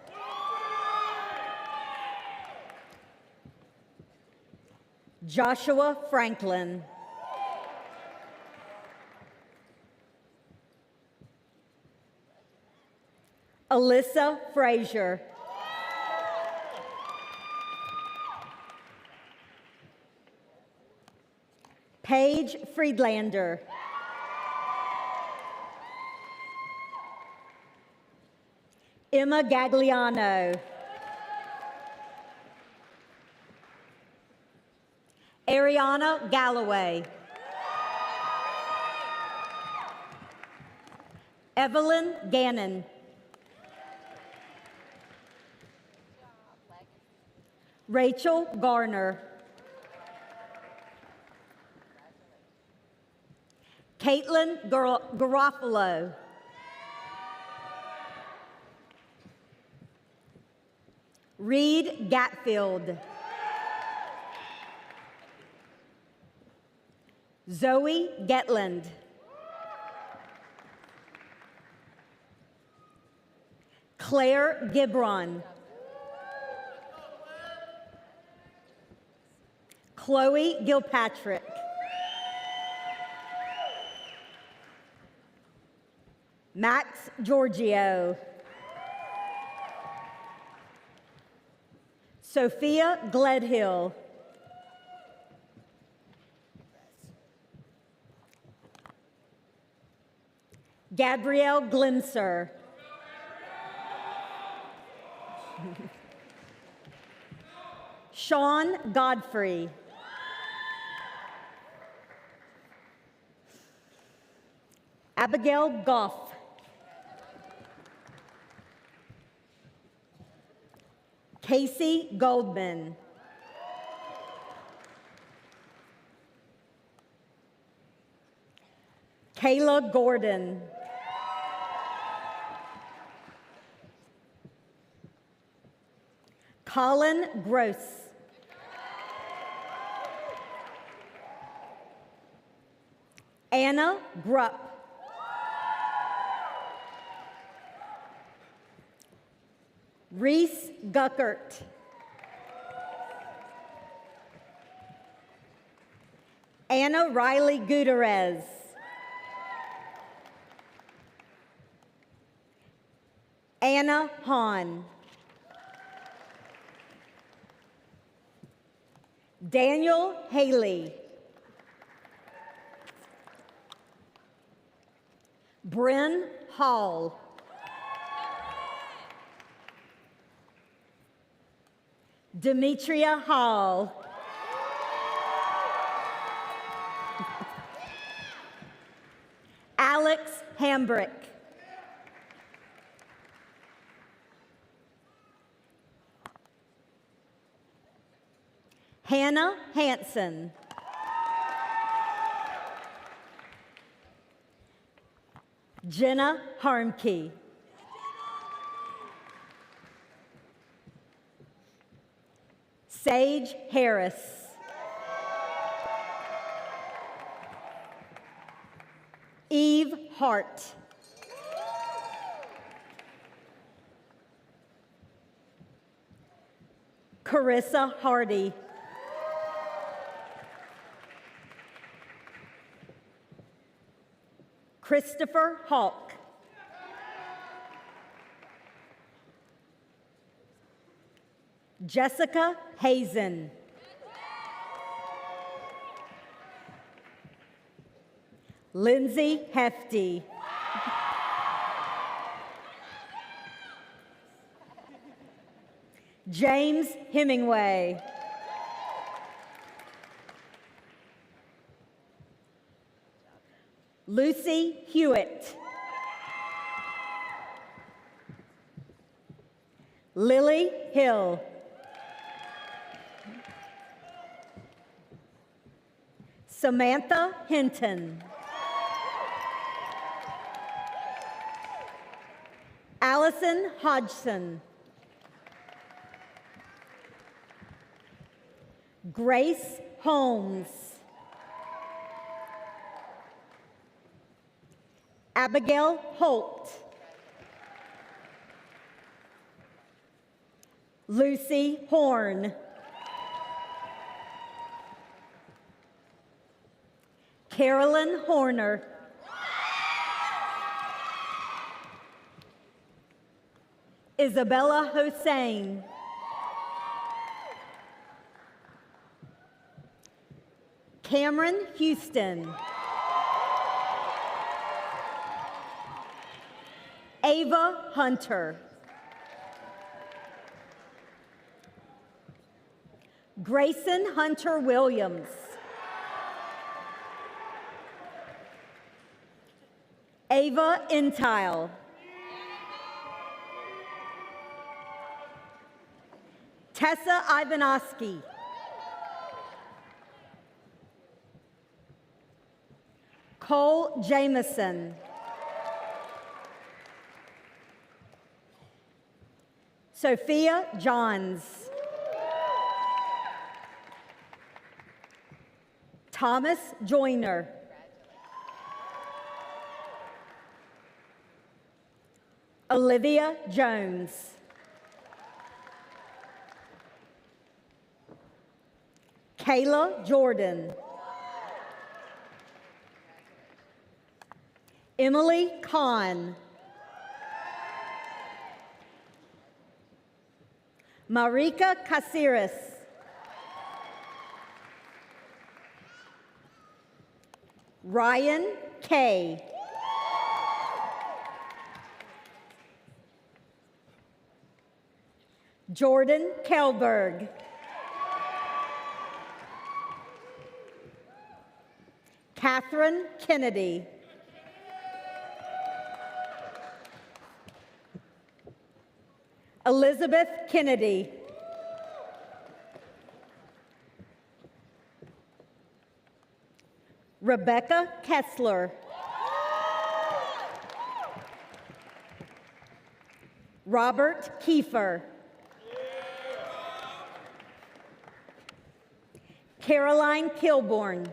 Joshua Franklin. Alyssa Frazier. Paige Friedlander. Emma Gagliano. Ariana Galloway. Evelyn Gannon. Rachel Garner. Caitlin Garofalo. Reed Gatfield. Zoe Getland. Claire Gibron. Chloe Gilpatrick. Max Giorgio. Sophia Gledhill. Gabrielle Glimser. Sean Godfrey. Abigail Goff. Casey Goldman. Kayla Gordon. Colin Gross. Anna Grupp. Reese Guckert. Anna Riley Gutierrez. Anna Hahn. Daniel Haley. Bryn Hall. Demetria Hall. Alex Hambrick. Hannah Hanson. Jenna Harmkey. Sage Harris. Eve Hart. Carissa Hardy. Christopher Hawk. Jessica Hazen. Lindsay Hefty. James Hemingway. Lucy Hewitt. Lily Hill. Samantha Hinton. Allison Hodgson. Grace Holmes. Abigail Holt. Lucy Horn. Carolyn Horner. Isabella Hossein. Cameron Houston. Ava Hunter. Grayson Hunter Williams. Ava Entile. Tessa Ivanovsky. Cole Jameson. Sophia Johns. Thomas Joyner. Olivia Jones. Kayla Jordan. Emily Kahn. Marika Caceres. Ryan Kay. Jordan Kelberg. Catherine Kennedy. Elizabeth Kennedy. Rebecca Kessler. Robert Kiefer. Caroline Kilborn.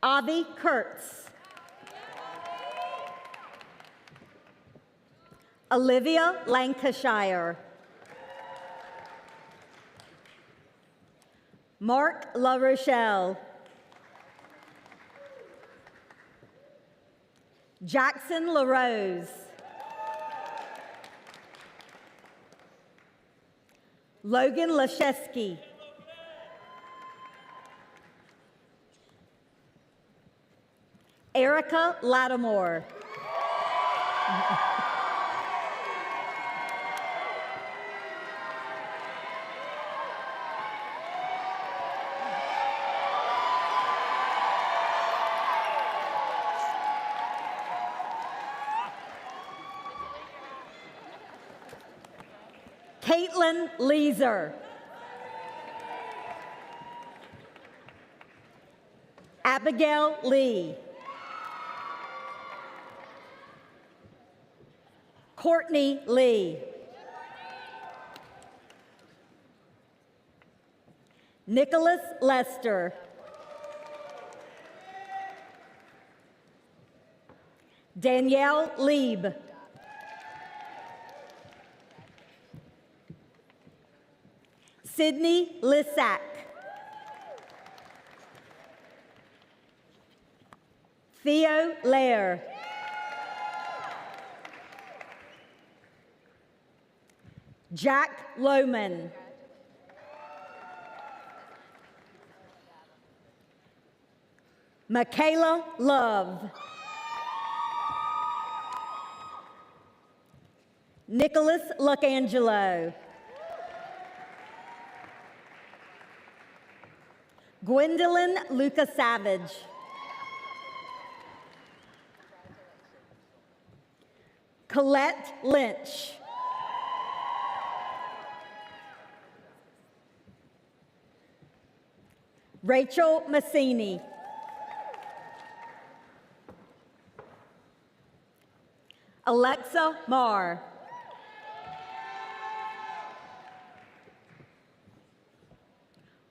Avi Kurtz. Olivia Lancashire. Mark La Rochelle. Jackson LaRose. Logan Lashesky. Erica Lattimore. Caitlin Leeser. Abigail Lee. Courtney Lee. Nicholas Lester. Danielle Lieb. Sydney Lissack. Theo Lair. Jack Lohman. Michaela Love. Nicholas Lucangelo. Gwendolyn Luca Savage. Colette Lynch. Rachel Massini. Alexa Marr.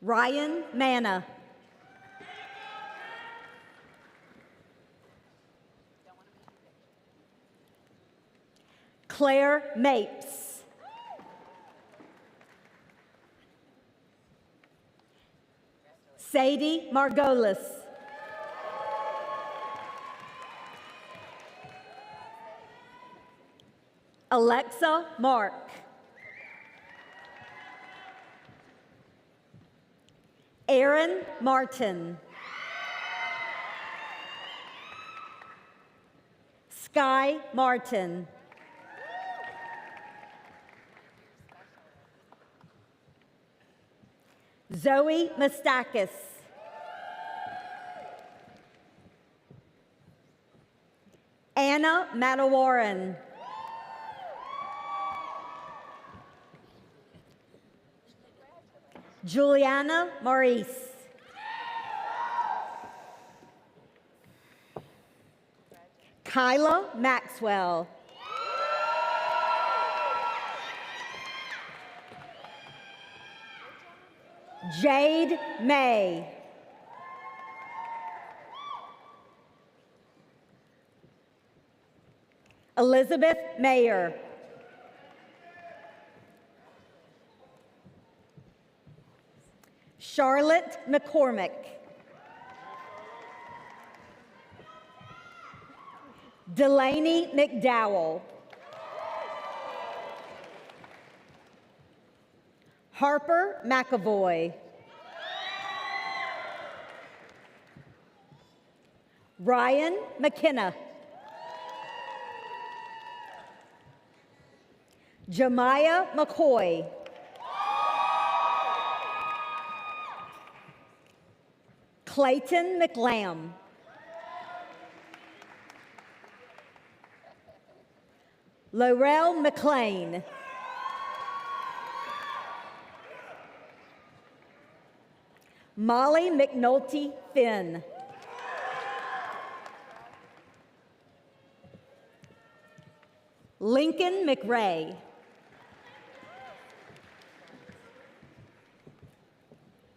Ryan Manna. Claire Mapes. Sadie Margolis. Alexa Mark. Aaron Martin. Sky Martin. Zoe Mustakis. Anna Matawaran. Juliana Maurice. Kyla Maxwell. Jade May. Elizabeth Mayer. Charlotte McCormick. Delaney McDowell. Harper McAvoy. Ryan McKenna. Jemiah McCoy. Clayton McLam. Laurel McLean. Molly McNulty Finn. Lincoln McRae.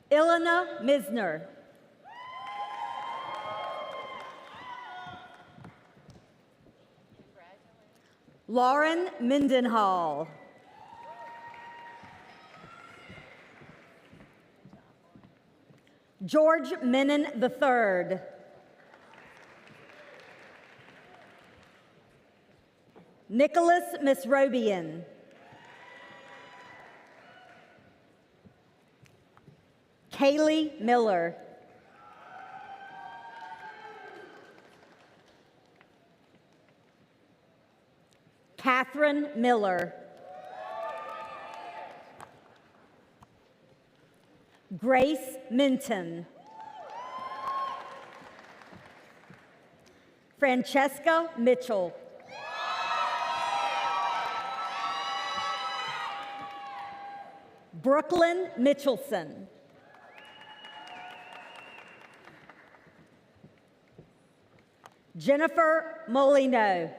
Ilona Misner. Lauren Mendenhall. George Menon III. Nicholas Misrobian. Kaylee Miller. Catherine Miller. Grace Minton. Francesca Mitchell. Brooklyn Mitchelson. Jennifer Molino.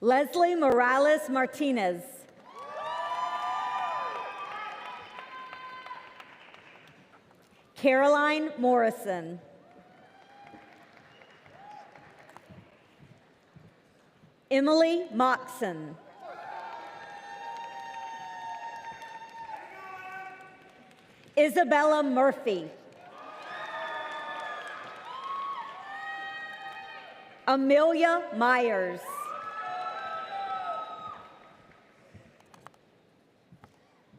Leslie Morales Martinez. Caroline Morrison. Emily Moxon. Isabella Murphy. Amelia Myers.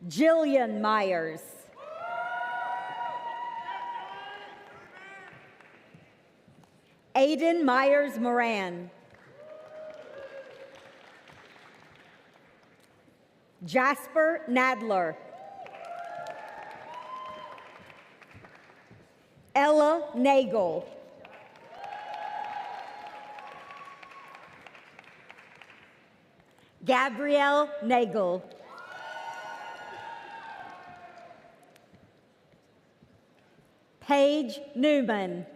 Jillian Myers. Aiden Myers Moran. Jasper Nadler. Ella Nagel. Gabrielle Nagel. Paige Newman.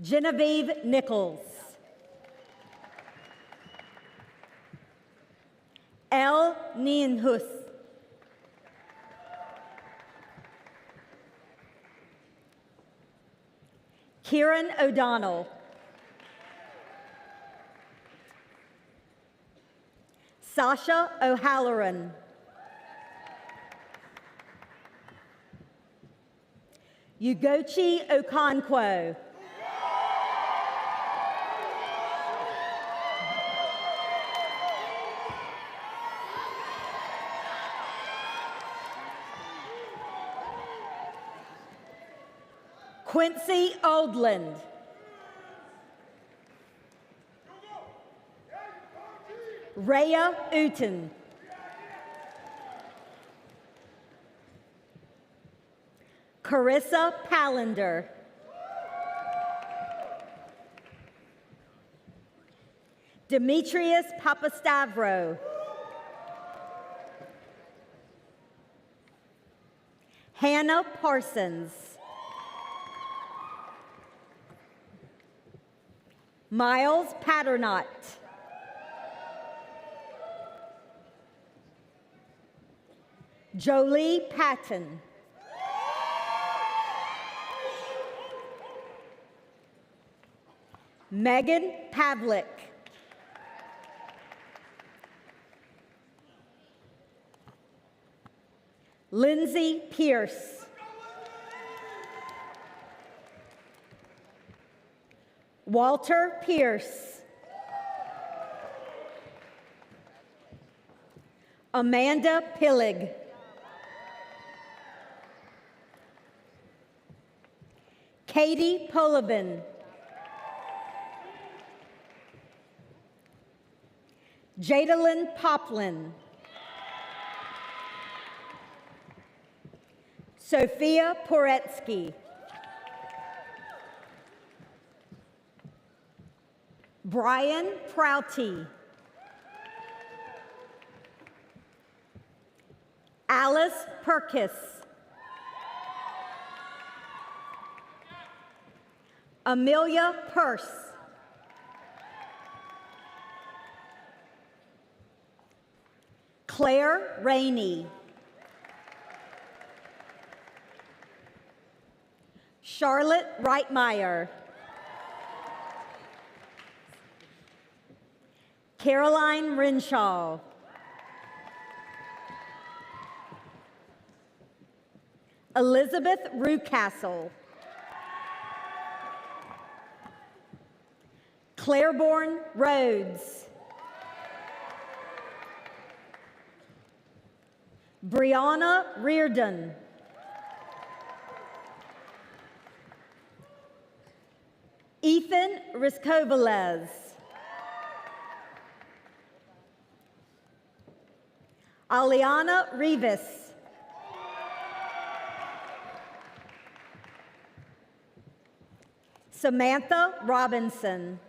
Genevieve Nichols. El Nienhus. Kieran O'Donnell. Sasha O'Halloran. Ugochi Okonkwo. Quincy Oldland. Rhea Uten. Carissa Pallender. Demetrius Papastavro. Hannah Parsons. Miles Patternot. Jolie Patton. Megan Pavlik. Lindsay Pierce. Walter Pierce. Amanda Pillig. Katie Polovin. Jadalyn Poplin. Sophia Poretsky. Brian Prouty. Alice Perkis. Amelia Purse. Claire Rainey. Charlotte Reitmeyer. Caroline Renshaw. Elizabeth Rucastle. Claiborne Rhodes. Brianna Reardon. Ethan Riscovelez. Aliana Rivas. Samantha Robinson.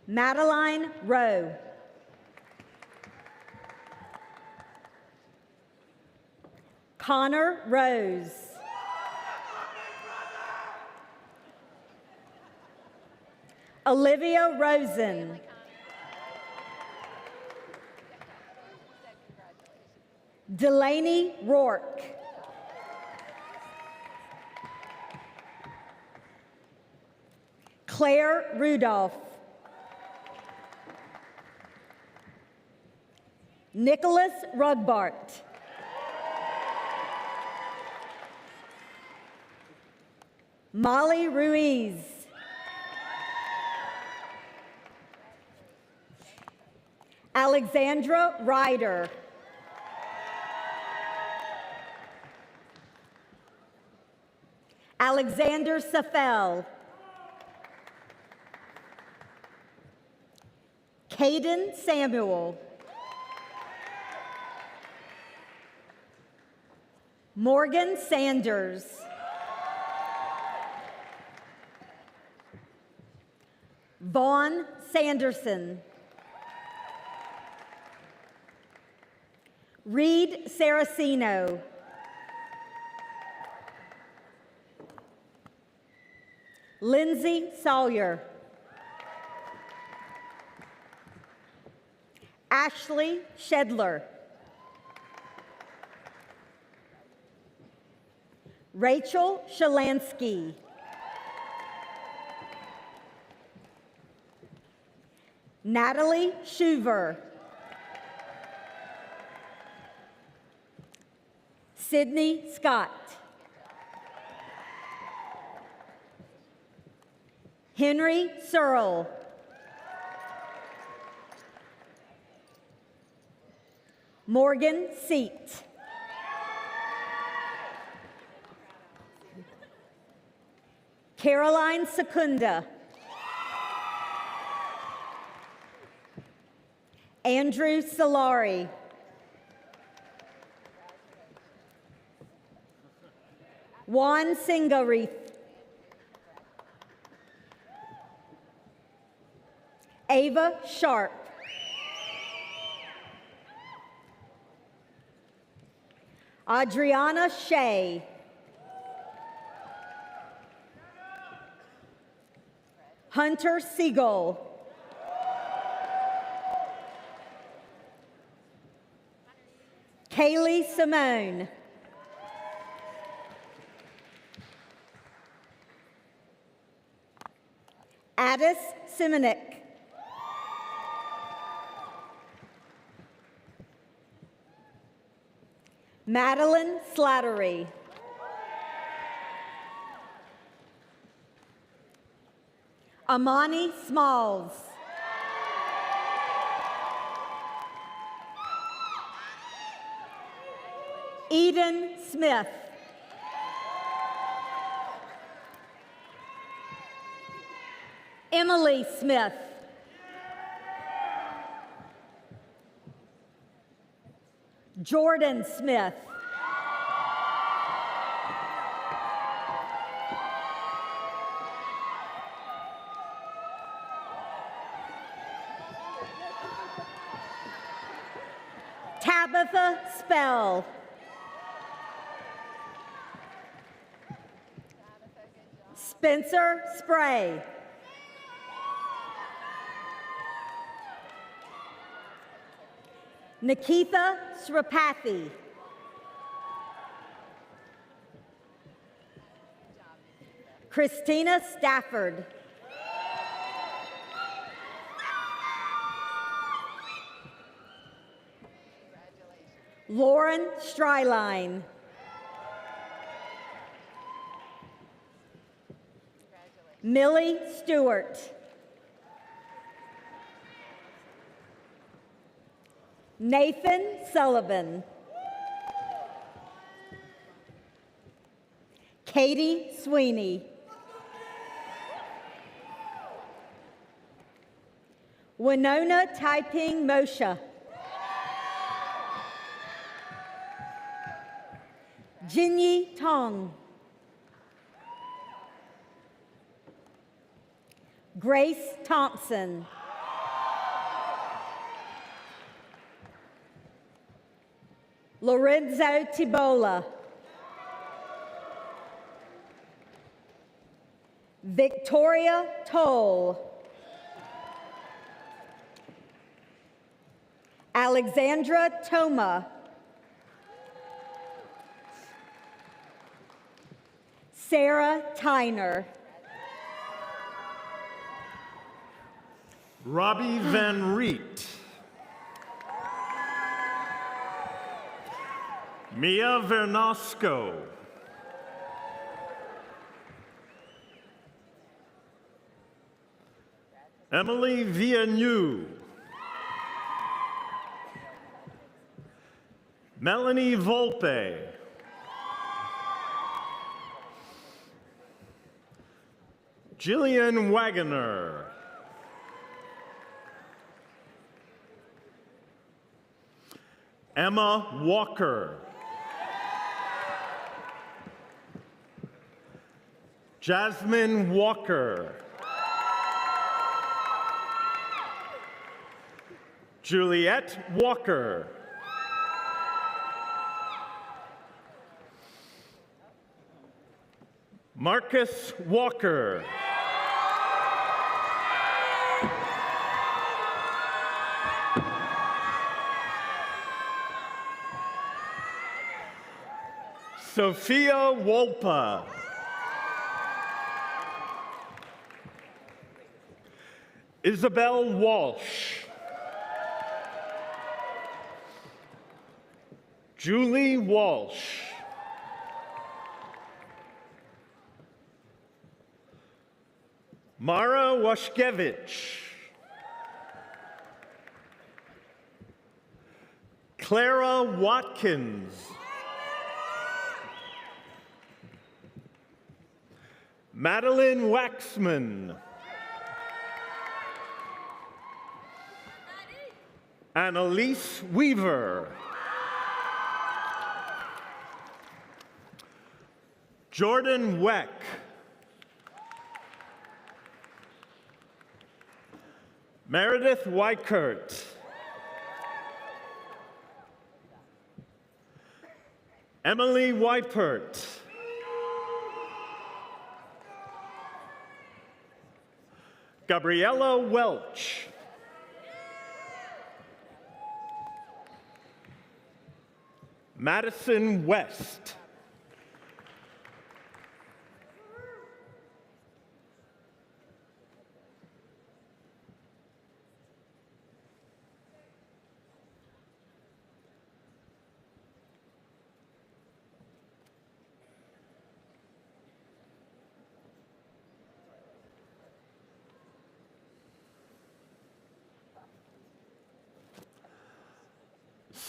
Madeline Rowe. Connor Rose. Olivia Rosen. Delaney Rourke. Claire Rudolph. Nicholas Rugbart. Molly Ruiz. Alexandra Ryder. Alexander Safel. Caden Samuel. Morgan Sanders. Vaughn Sanderson. Reed Saraceno. Lindsay Sawyer. Ashley Shedler. Rachel Shalansky. Natalie Shuver. Sydney Scott. Henry Searle. Morgan Seat. Caroline Secunda. Andrew Solari. Juan Singarith. Ava Sharp. Adriana Shea. Hunter Siegel. Kaylee Simone. Addis Simonik. Madeline Slattery. Amani Smalls. Eden Smith. Emily Smith. Jordan Smith. Tabitha Spell. Spencer Spray. Nikitha Sripathi. Christina Stafford. Lauren Stryline. Millie Stewart. Nathan Sullivan. Katie Sweeney. Winona Taiping Moshe. Jinyi Tong. Grace Thompson. Lorenzo Tibola. Victoria Toll. Alexandra Toma. Sarah Tyner. Robbie Van Riet. Mia Vernasco. Emily Villeneuve. Melanie Volpe. Jillian Wagoner. Emma Walker. Jasmine Walker. Juliette Walker. Marcus Walker. Sophia Wolpa. Isabel Walsh. Julie Walsh. Mara Washkevich. Clara Watkins. Madeline Waxman. Annalise Weaver. Jordan Weck. Meredith Weichert. Emily Weipert. Gabriella Welch. Madison West.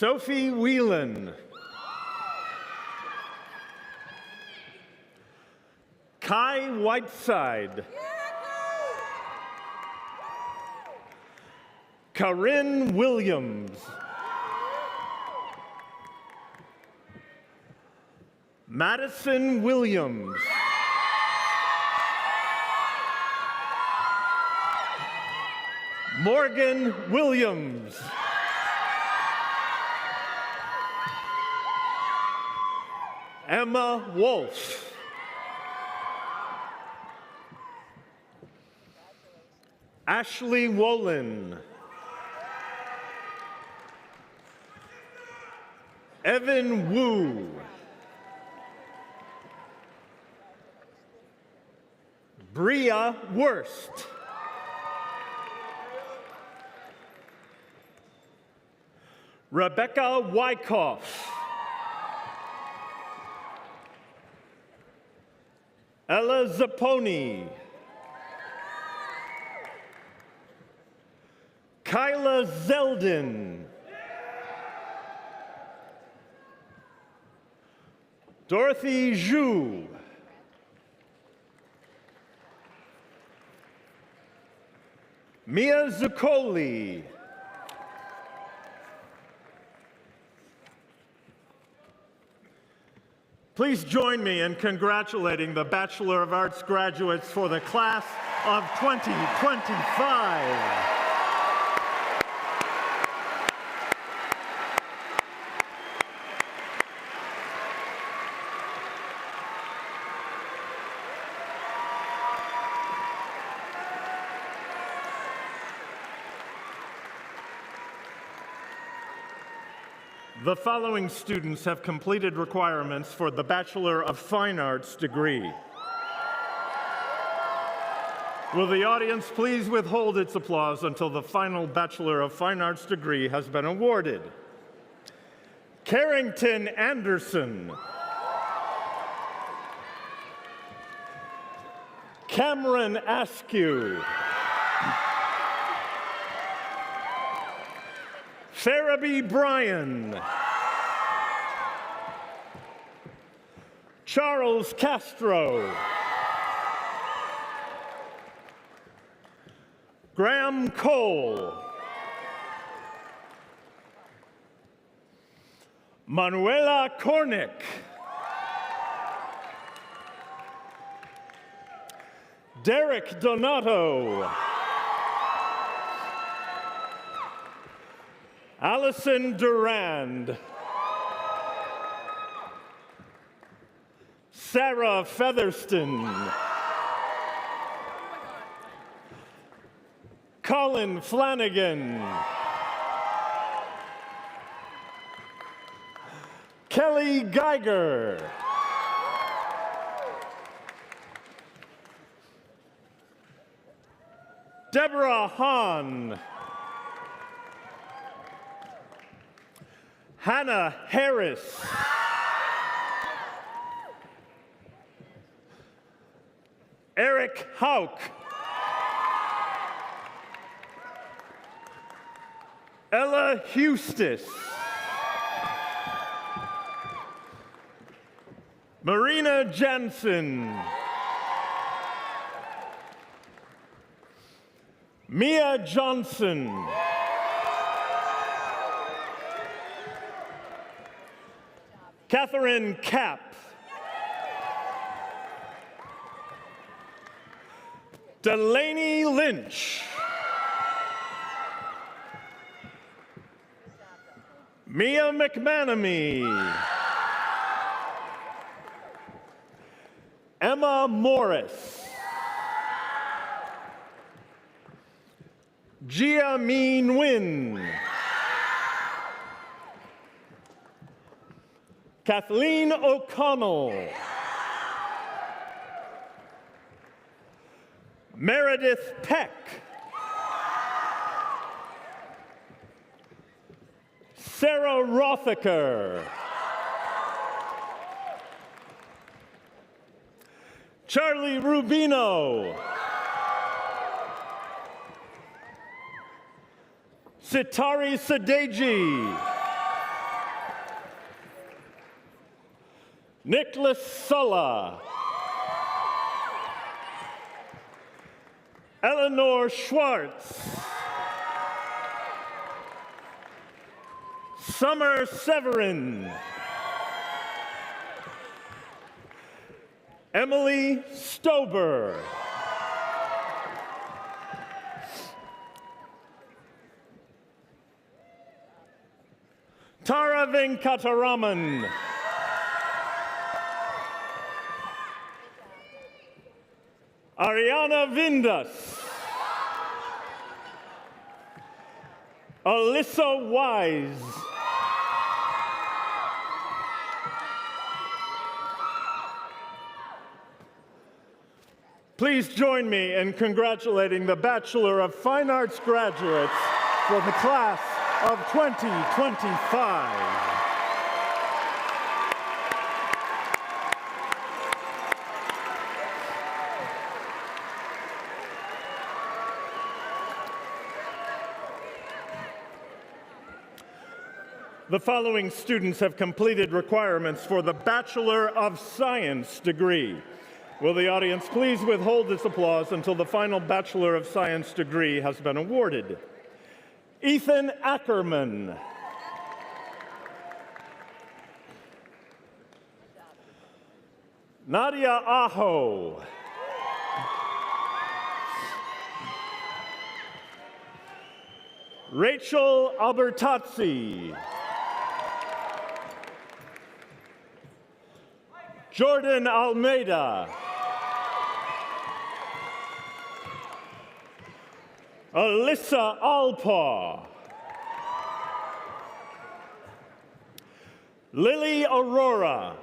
Sophie Whelan. Kai Whiteside. Corinne Williams. Madison Williams. Morgan Williams. Emma Wolf. Ashley Wolin. Evan Wu. Bria Wurst. Rebecca Wyckoff. Ella Zapponi. Kyla Zeldin. Dorothy Zhu. Mia Zuccoli. Please join me in congratulating the Bachelor of Arts graduates for the class of 2025. The following students have completed requirements for the Bachelor of Fine Arts degree. Will the audience please withhold its applause until the final Bachelor of Fine Arts degree has been awarded? Carrington Anderson. Cameron Askew. Farabee Bryan. Charles Castro. Graham Cole. Manuela Kornick. Derek Donato. Allison Durand. Sarah Featherston. Colin Flanagan. Kelly Geiger. Deborah Hahn. Hannah Harris. Eric Hauk. Ella Hustis. Marina Jensen. Mia Johnson. Catherine Kapp. Delaney Lynch. Mia McManamy. Emma Morris. Gia Min Nguyen. Kathleen O'Connell. Meredith Peck. Sarah Rothaker. Charlie Rubino. Sitari Sadeji. Nicholas Sulla. Eleanor Schwartz. Summer Severin. Emily Stober. Tara Venkataraman. Ariana Vindas. Alyssa Wise. Please join me in congratulating the Bachelor of Fine Arts graduates for the class of 2025. The following students have completed requirements for the Bachelor of Science degree. Will the audience please withhold its applause until the final Bachelor of Science degree has been awarded? Ethan Ackerman. Nadia Aho. Rachel Albertazzi. Jordan Almeida. Alyssa Alpa. Lily Aurora.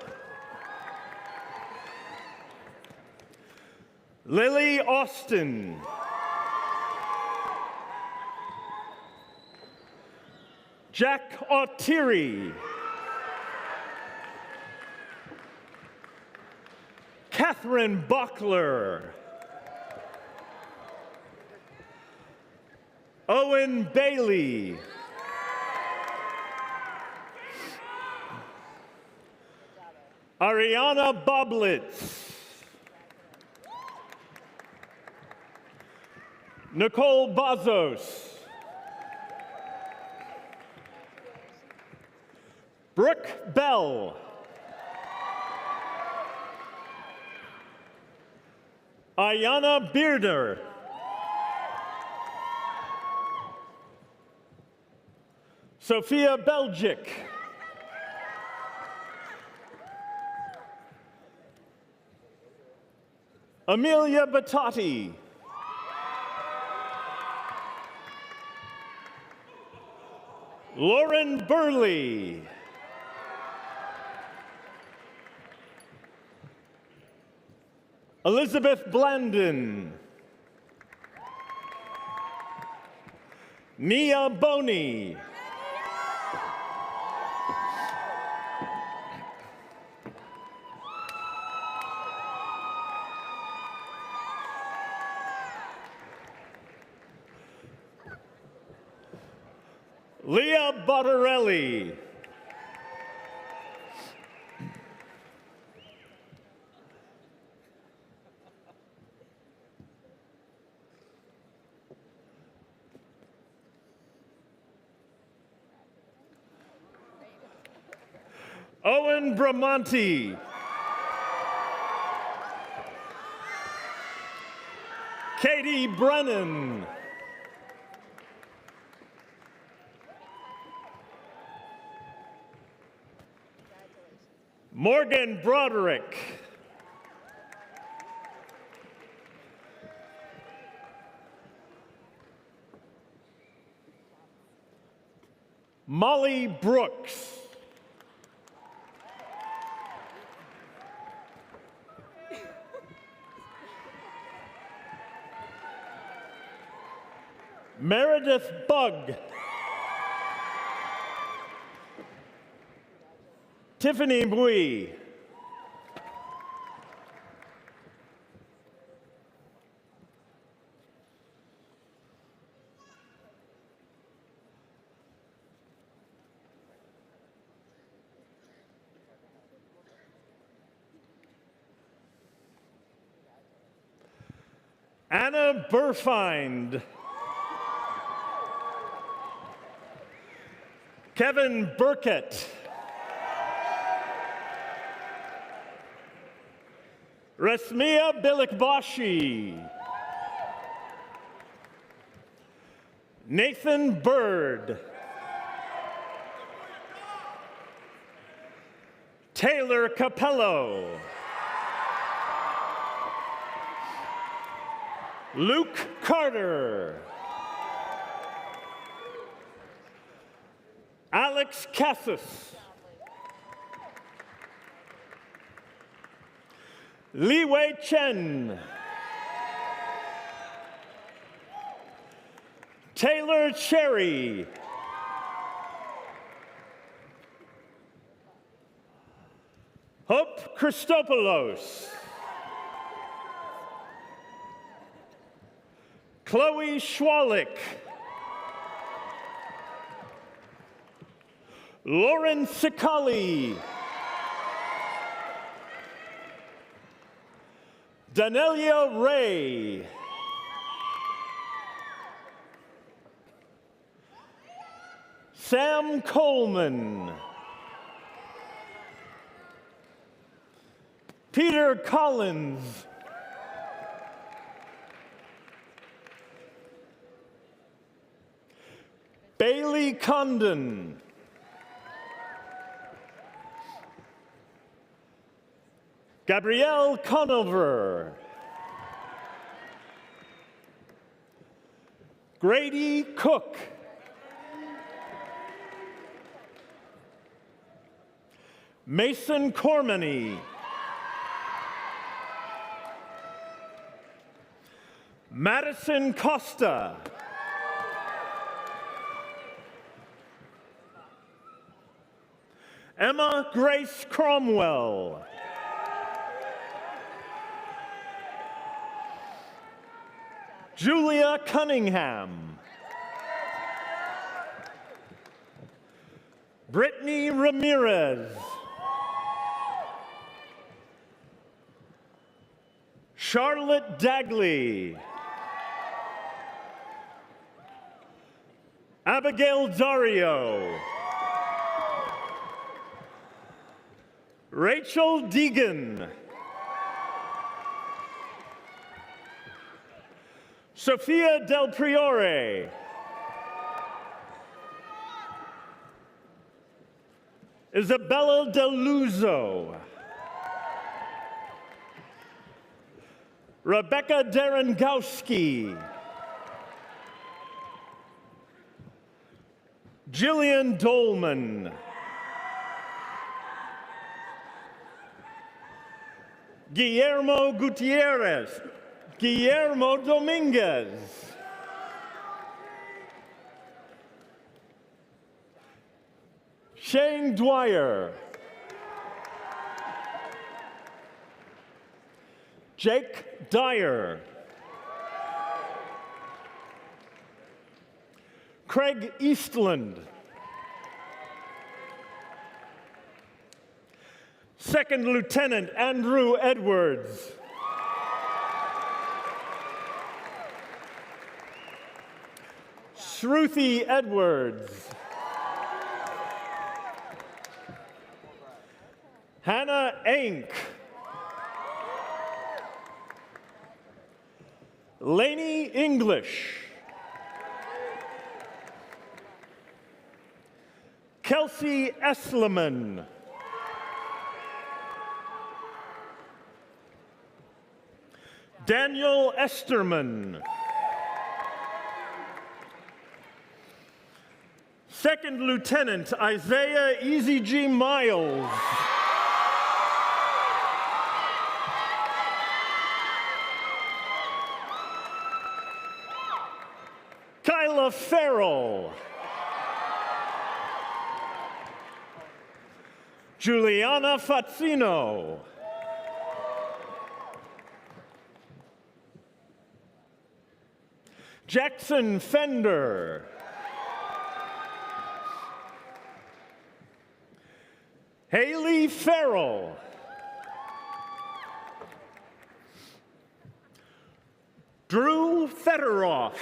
Lily Austin. Jack Autiri. Catherine Buckler. Owen Bailey. Ariana Boblitz. Nicole Bazos. Brooke Bell. Ayana Bearder. Sophia Belgic. Amelia Batati. Lauren Burley. Elizabeth Blandon. Nia Boney. Leah Bottarelli. Owen Bramonti. Katie Brennan. Morgan Broderick. Molly Brooks. Meredith Bugg. Tiffany Bui. Anna Burfind. Kevin Burkett. Rasmia Bilikbashi. Nathan Bird. Taylor Capello. Luke Carter. Alex Cassis. Li Wei Chen. Taylor Cherry. Hope Christopoulos. Chloe Schwalik. Lauren Sikali. Danelia Ray. Sam Coleman. Peter Collins. Bailey Condon. Gabrielle Conover. Grady Cook. Mason Cormany. Madison Costa. Emma Grace Cromwell. Julia Cunningham. Brittany Ramirez. Charlotte Dagley. Abigail Dario. Rachel Deegan. Sophia Del Priore. Isabella Del Luzo. Rebecca Derengowski. Jillian Dolman. Guillermo Gutierrez. Guillermo Dominguez. Shane Dwyer. Jake Dyer. Craig Eastland. Second Lieutenant Andrew Edwards. Shruti Edwards. Hannah Aink. Lainey English. Kelsey Esleman. Daniel Esterman. Second Lieutenant Isaiah Easy G. Miles. Kyla Farrell. Juliana Fazzino. Jackson Fender. Haley Farrell. Drew Federoff.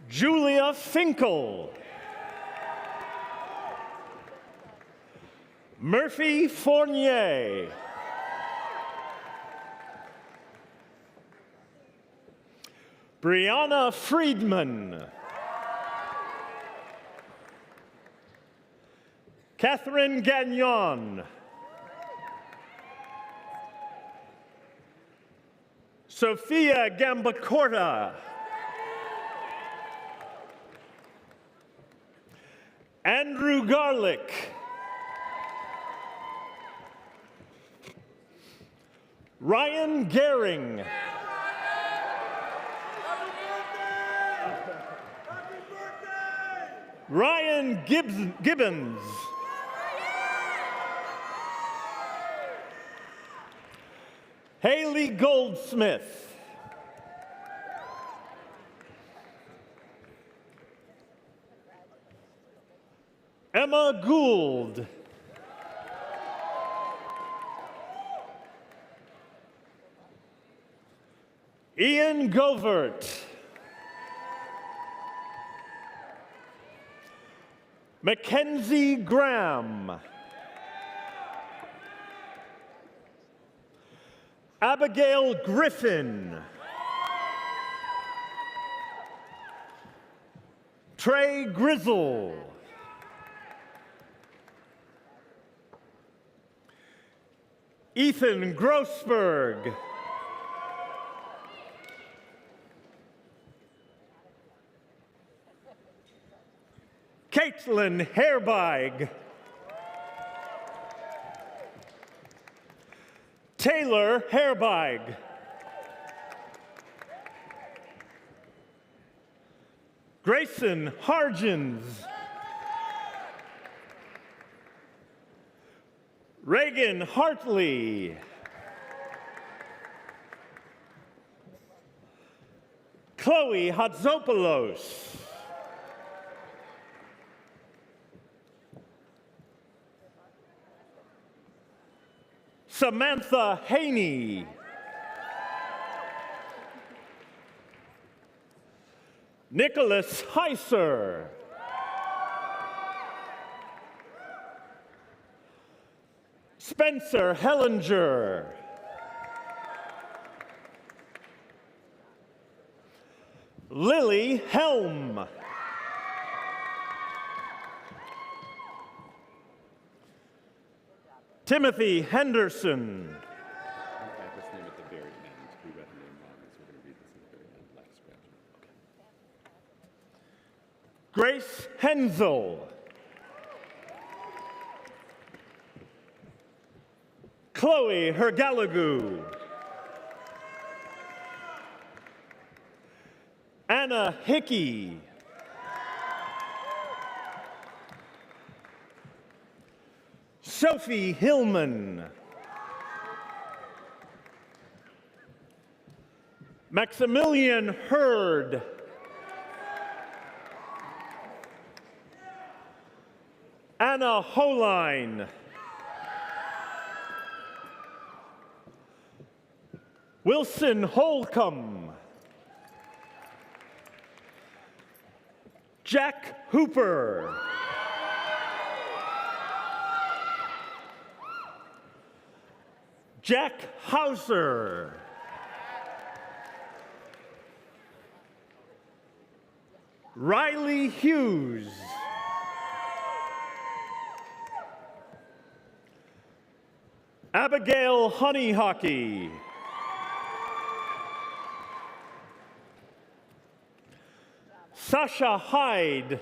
Julia Finkel. Murphy Fournier. Brianna Friedman. Catherine Gagnon. Sophia Gambacorta. Andrew Garlick. Ryan Gehring. Ryan Gibbons. Haley Goldsmith. Emma Gould. Ian Govert. Mackenzie Graham. Abigail Griffin. Trey Grizzle. Ethan Grossberg. Caitlin Herbeig. Taylor Herbeig. Grayson Hargens. Reagan Hartley. Chloe Hatzopoulos. Samantha Haney. Nicholas Heiser. Spencer Hellinger. Lily Helm. Timothy Henderson. Grace Hensel. Chloe Hergalagu. Anna Hickey. Sophie Hillman. Maximilian Hurd. Anna Holine. Wilson Holcomb. Jack Hooper. Jack Hauser. Riley Hughes. Abigail Honeyhockey. Sasha Hyde.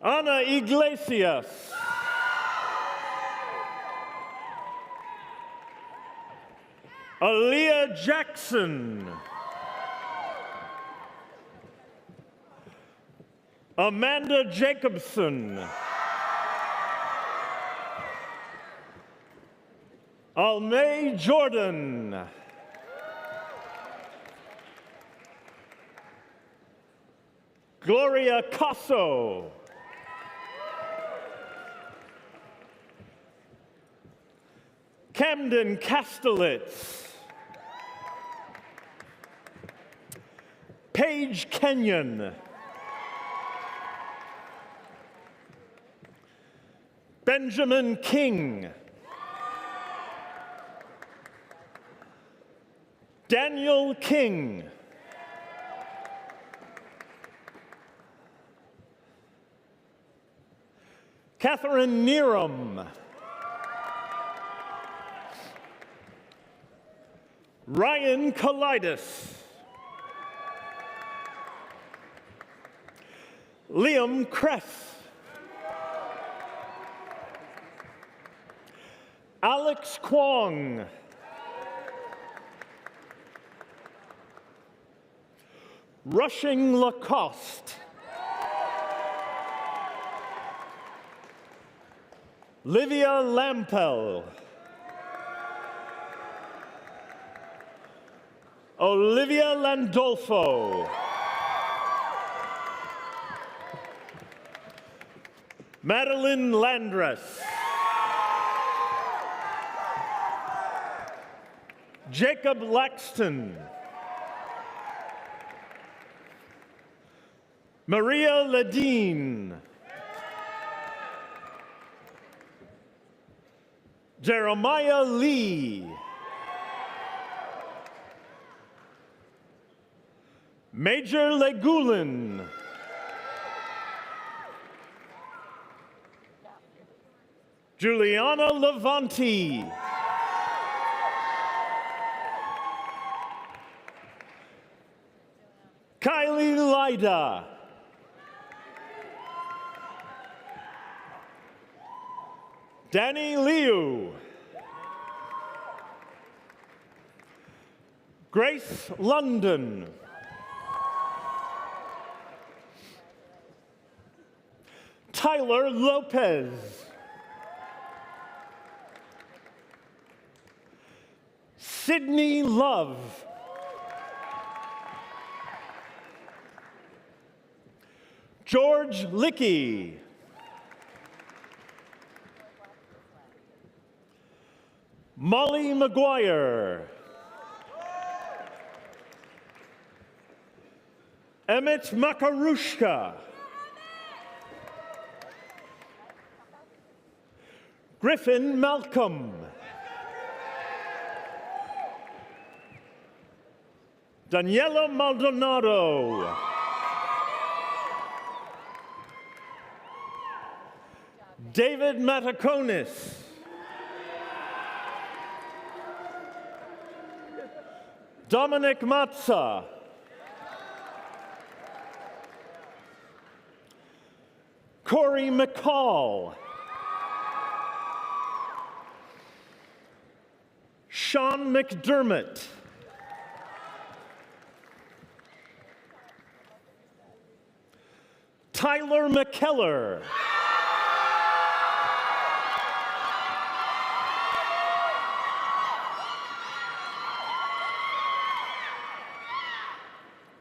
Ana Iglesias. Aaliyah Jackson. Amanda Jacobson. Alma Jordan. Gloria Casso. Camden Kastelitz. Paige Kenyon. Benjamin King. Daniel King. Catherine Neeram. Ryan Kalidis. Liam Kress. Alex Kwong. Rushing Lacoste. Livia Lampel. Olivia Landolfo. Madeline Landress. Jacob Laxton. Maria Ledeen. Jeremiah Lee. Major Legulin. Juliana Levanti. Kylie Lida. Danny Liu. Grace London. Tyler Lopez. Sydney Love. George Lickey. Molly McGuire. Emmett Makarushka. Griffin Malcolm. Daniela Maldonado. David Mataconis. Dominic Matza. Corey McCall. Sean McDermott. Tyler McKellar.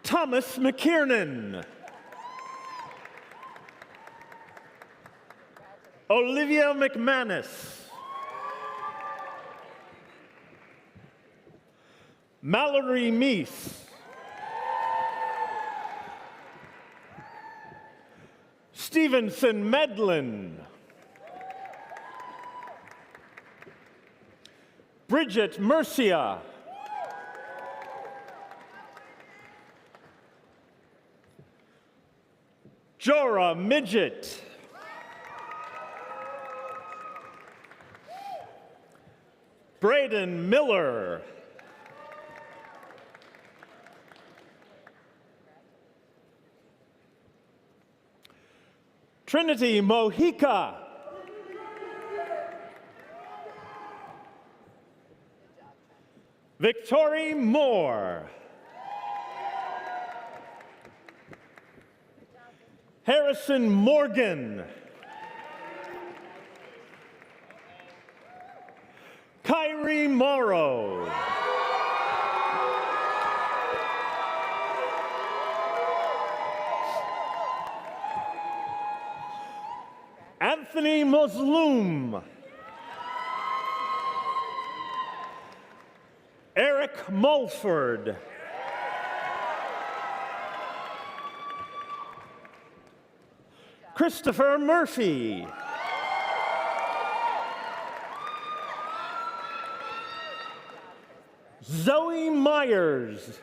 Thomas McKiernan. Olivia McManus. Mallory Meese. Stevenson Medlin. Bridget Mercia. Jorah Midget. Braden Miller. Trinity Mojica. Victoria Moore. Harrison Morgan. Kyrie Morrow. Anthony Musloom. Eric Mulford. Christopher Murphy. Zoe Myers.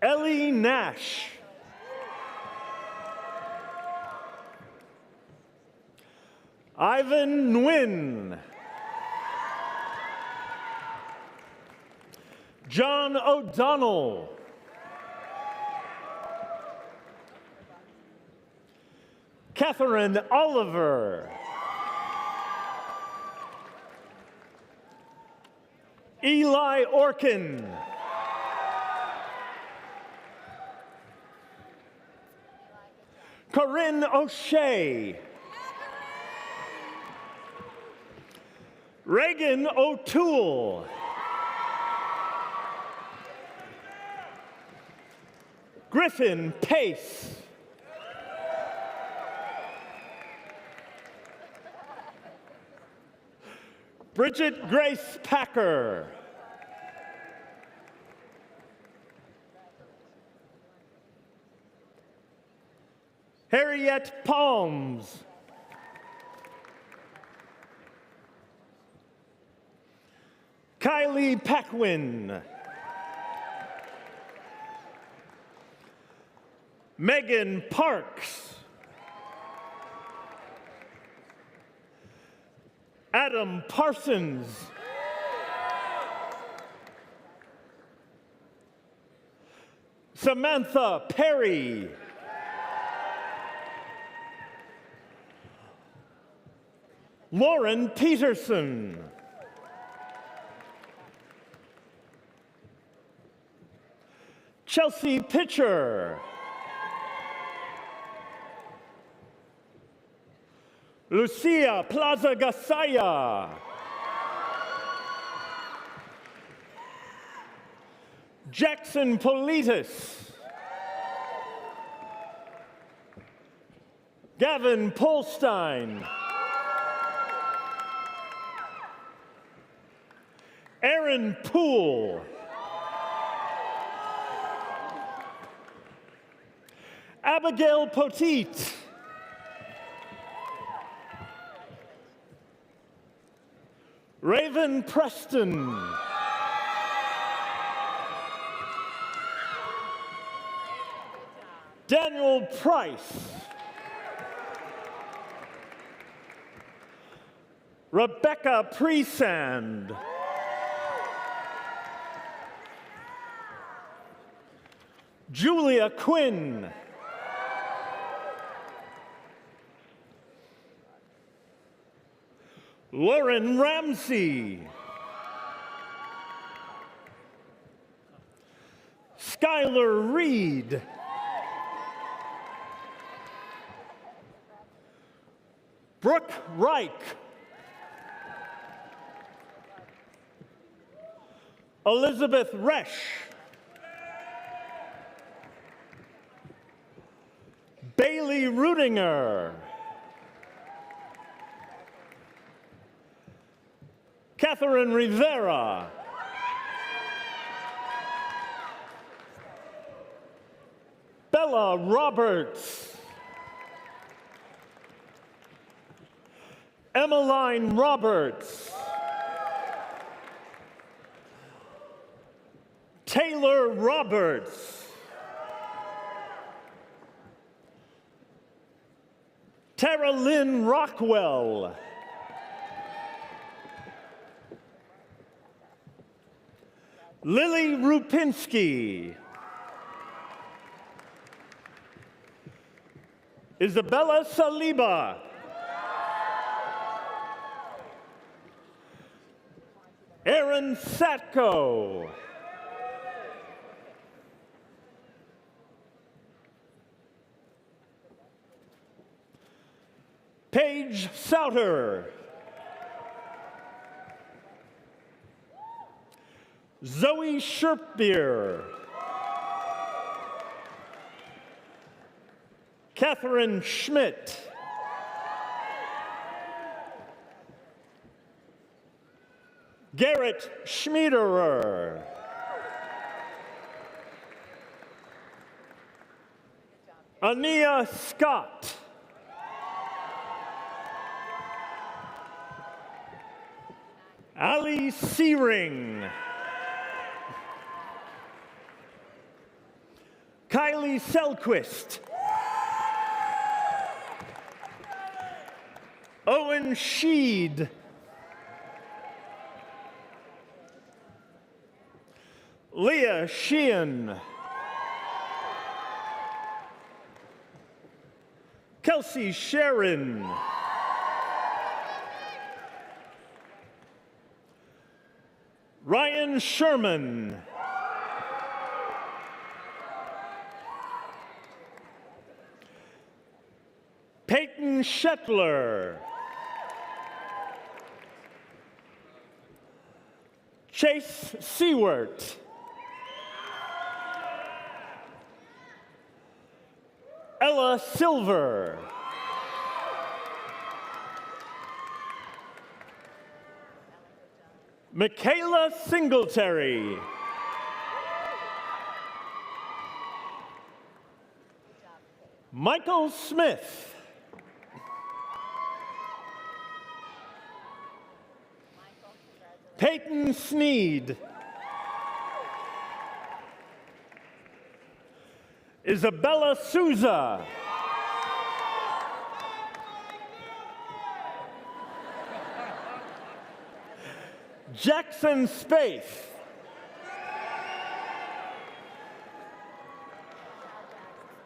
Ellie Nash. Ivan Nguyen. John O'Donnell. Catherine Oliver. Eli Orkin. Corinne O'Shea. Reagan O'Toole. Griffin Pace. Bridget Grace Packer. Harriet Palms. Kylie Paquin. Megan Parks. Adam Parsons. Samantha Perry. Lauren Peterson. Chelsea Pitcher. Lucia Plaza Gasaya. Jackson Politis. Gavin Polstein. Aaron Poole. Abigail Poteet. Raven Preston. Daniel Price. Rebecca Presand. Julia Quinn. Lauren Ramsey. Sky Skylar Reed. Brooke Reich. Elizabeth Resch. Bailey Rudinger. Catherine Rivera. Bella Roberts. Emmeline Roberts. Taylor Roberts. Tara Lynn Rockwell. Lily Rupinski. Isabella Saliba. Aaron Satko. Paige Souter. Zoe Sherpbeer. Catherine Schmidt. Garrett Schmiederer. Ania Scott. Ali Searing. Kylie Selquist. Owen Sheed. Leah Sheehan. Kelsey Sharon. Ryan Sherman. Peyton Shetler. Chase Seward. Ella Silver. Michaela Singletary. Michael Smith. Peyton Sneed. Isabella Souza. Jackson Spaeth.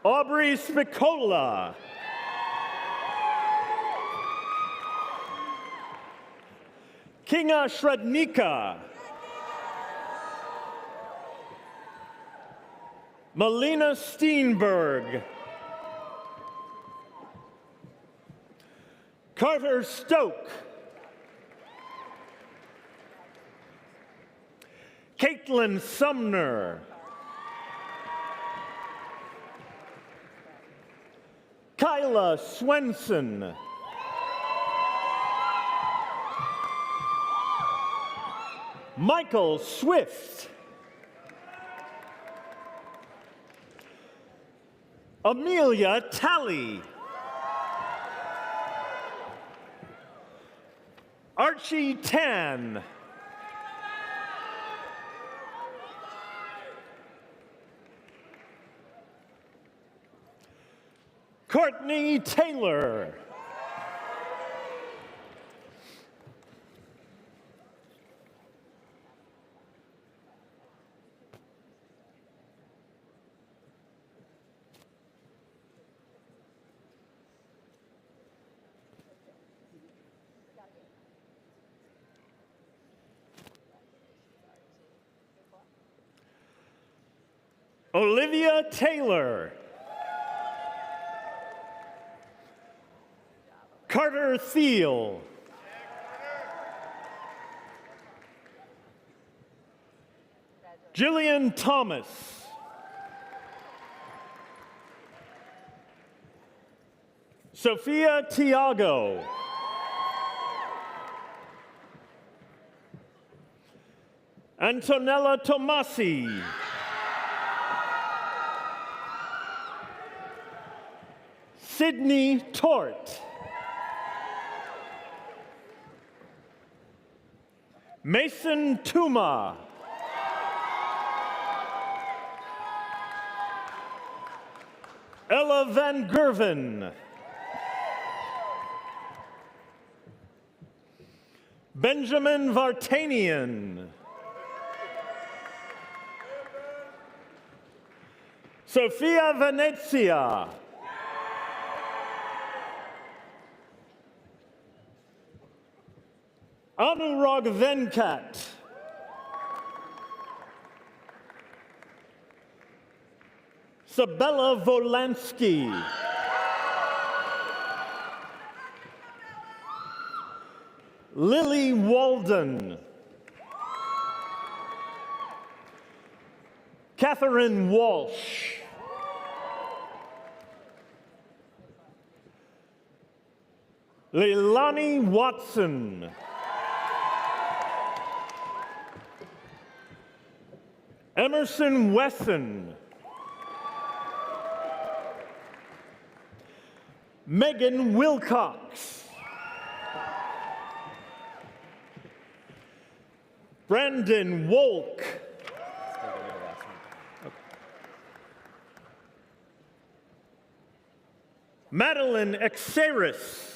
Aubrey Spicola. Kinga Shrednika. Melina Steenberg. Carter Stoke. Caitlin Sumner. Kyla Swenson. Michael Swift. Amelia Talley. Archie Tan. Courtney Taylor. Olivia Taylor. Carter Thiel. Jillian Thomas. Sophia Tiago. Antonella Tomasi. Sydney Tort. Mason Tuma. Ella Van Gerven. Benjamin Vartanian. Sophia Venezia. Anurag Venkat. Sabella Volansky. Lily Walden. Catherine Walsh. Leilani Watson. Emerson Wesson. Megan Wilcox. Brandon Wolk. Madeline Exeris.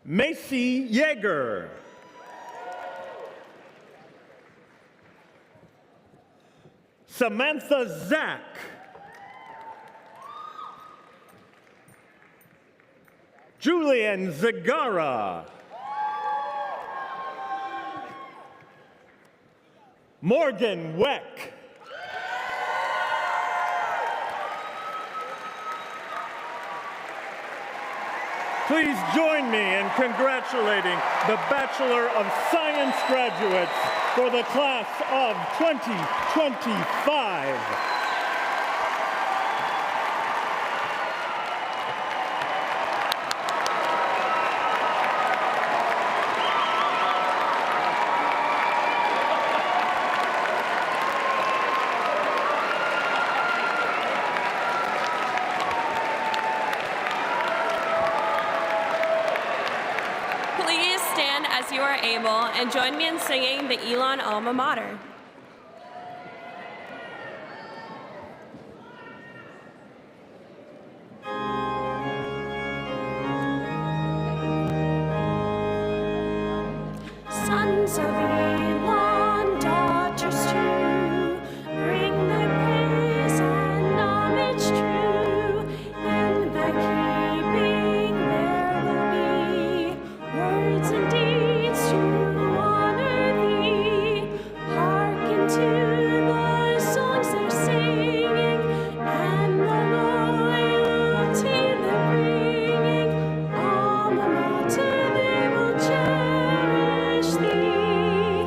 Macy Yeager. Samantha Zack. Julian Zagara. Morgan Weck. Please join me in congratulating the Bachelor of Science graduates for the class of 2025. Please stand as you are able and join me in singing the Elon Alma Mater. Sons of Elon, daughters too, bring the praise and homage true. In the keeping there will be words and deeds to honor thee. Hearken to the songs they're singing and the loyalty they're bringing. Alma Mater, they will cherish thee.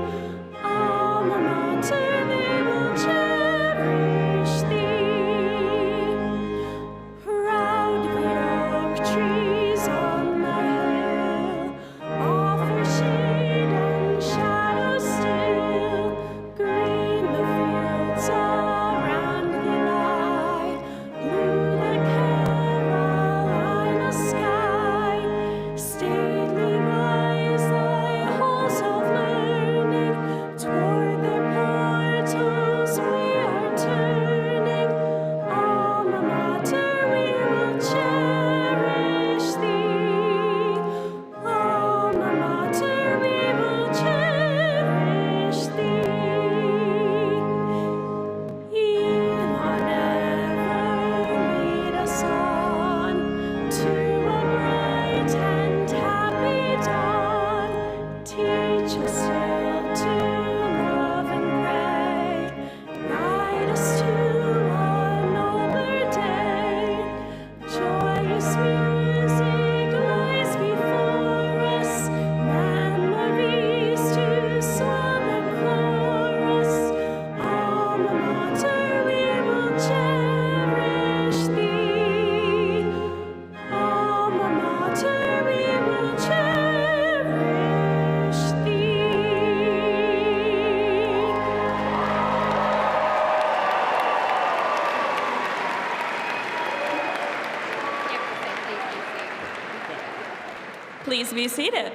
Please be seated.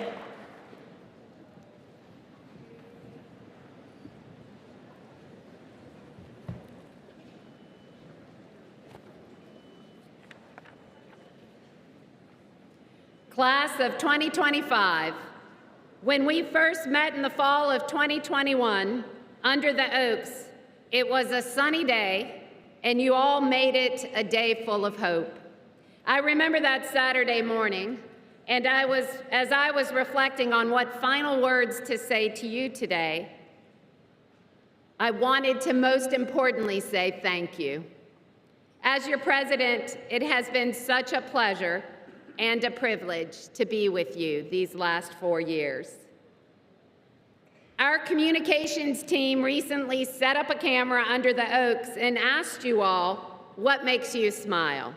Class of 2025, when we first met in the fall of 2021 under the oaks, it was a sunny day, and you all made it a day full of hope. I remember that Saturday morning, and as I was reflecting on what final words to say to you today, I wanted to most importantly say thank you. As your president, it has been such a pleasure and a privilege to be with you these last 4 years. Our communications team recently set up a camera under the oaks and asked you all, what makes you smile?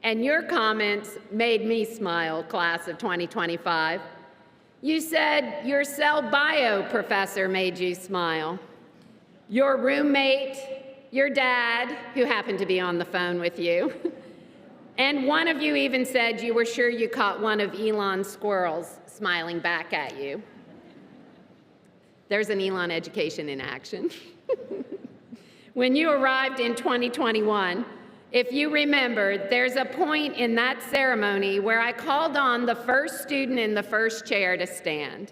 And your comments made me smile, class of 2025. You said your cell bio professor made you smile. Your roommate, your dad, who happened to be on the phone with you, and one of you even said you were sure you caught one of Elon's squirrels smiling back at you. There's an Elon education in action. When you arrived in 2021, if you remember, there's a point in that ceremony where I called on the first student in the first chair to stand.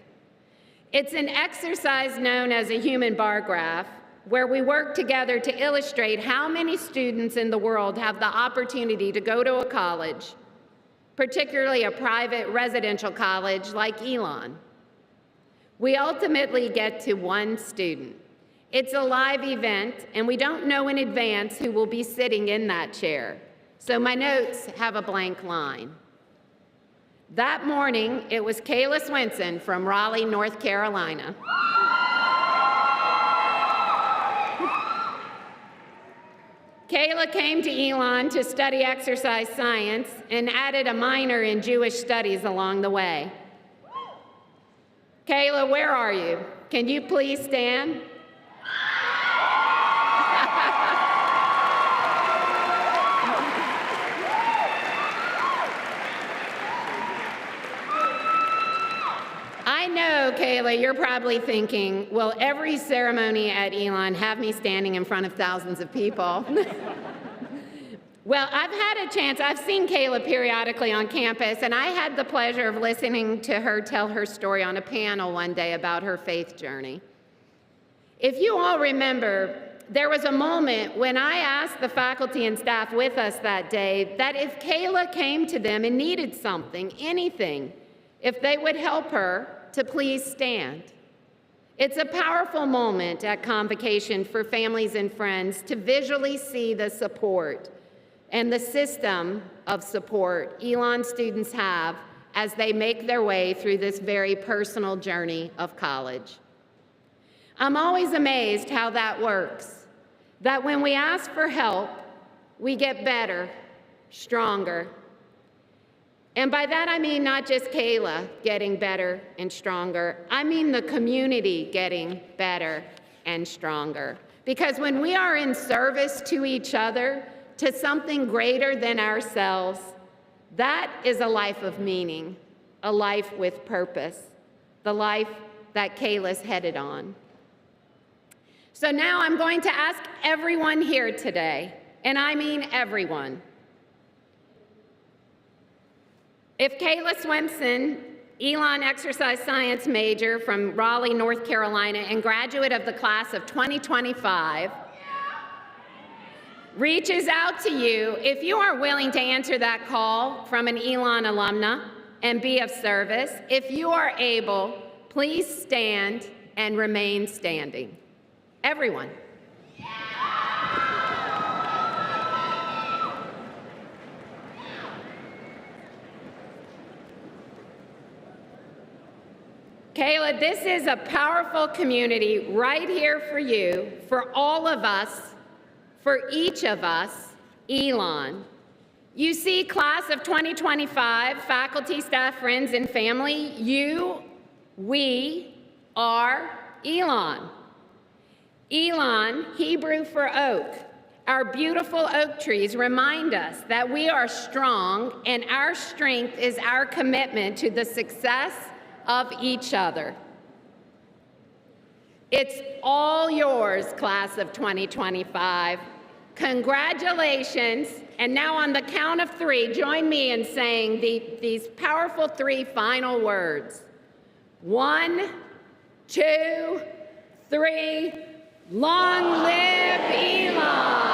It's an exercise known as a human bar graph, where we work together to illustrate how many students in the world have the opportunity to go to a college, particularly a private residential college like Elon. We ultimately get to one student. It's a live event, and we don't know in advance who will be sitting in that chair. So my notes have a blank line. That morning, it was Kayla Swinson from Raleigh, North Carolina. Kayla came to Elon to study exercise science and added a minor in Jewish studies along the way. Kayla, where are you? Can you please stand? I know, Kayla, you're probably thinking, will every ceremony at Elon have me standing in front of thousands of people? Well, I've seen Kayla periodically on campus, and I had the pleasure of listening to her tell her story on a panel one day about her faith journey. If you all remember, there was a moment when I asked the faculty and staff with us that day that if Kayla came to them and needed something, anything, if they would help her, to please stand. It's a powerful moment at Convocation for families and friends to visually see the support and the system of support Elon students have as they make their way through this very personal journey of college. I'm always amazed how that works, that when we ask for help, we get better, stronger. And by that I mean not just Kayla getting better and stronger, I mean the community getting better and stronger. Because when we are in service to each other, to something greater than ourselves, that is a life of meaning, a life with purpose, the life that Kayla's headed on. So now I'm going to ask everyone here today, and I mean everyone. If Kayla Swinson, Elon exercise science major from Raleigh, North Carolina, and graduate of the class of 2025, reaches out to you, if you are willing to answer that call from an Elon alumna and be of service, if you are able, please stand and remain standing. Everyone. Kayla, this is a powerful community right here for you, for all of us, for each of us, Elon. You see, class of 2025, faculty, staff, friends, and family, we are Elon. Elon, Hebrew for oak. Our beautiful oak trees remind us that we are strong, and our strength is our commitment to the success of each other. It's all yours, class of 2025. Congratulations. And now on the count of three, join me in saying these powerful three final words. 1, 2, 3, long live Elon!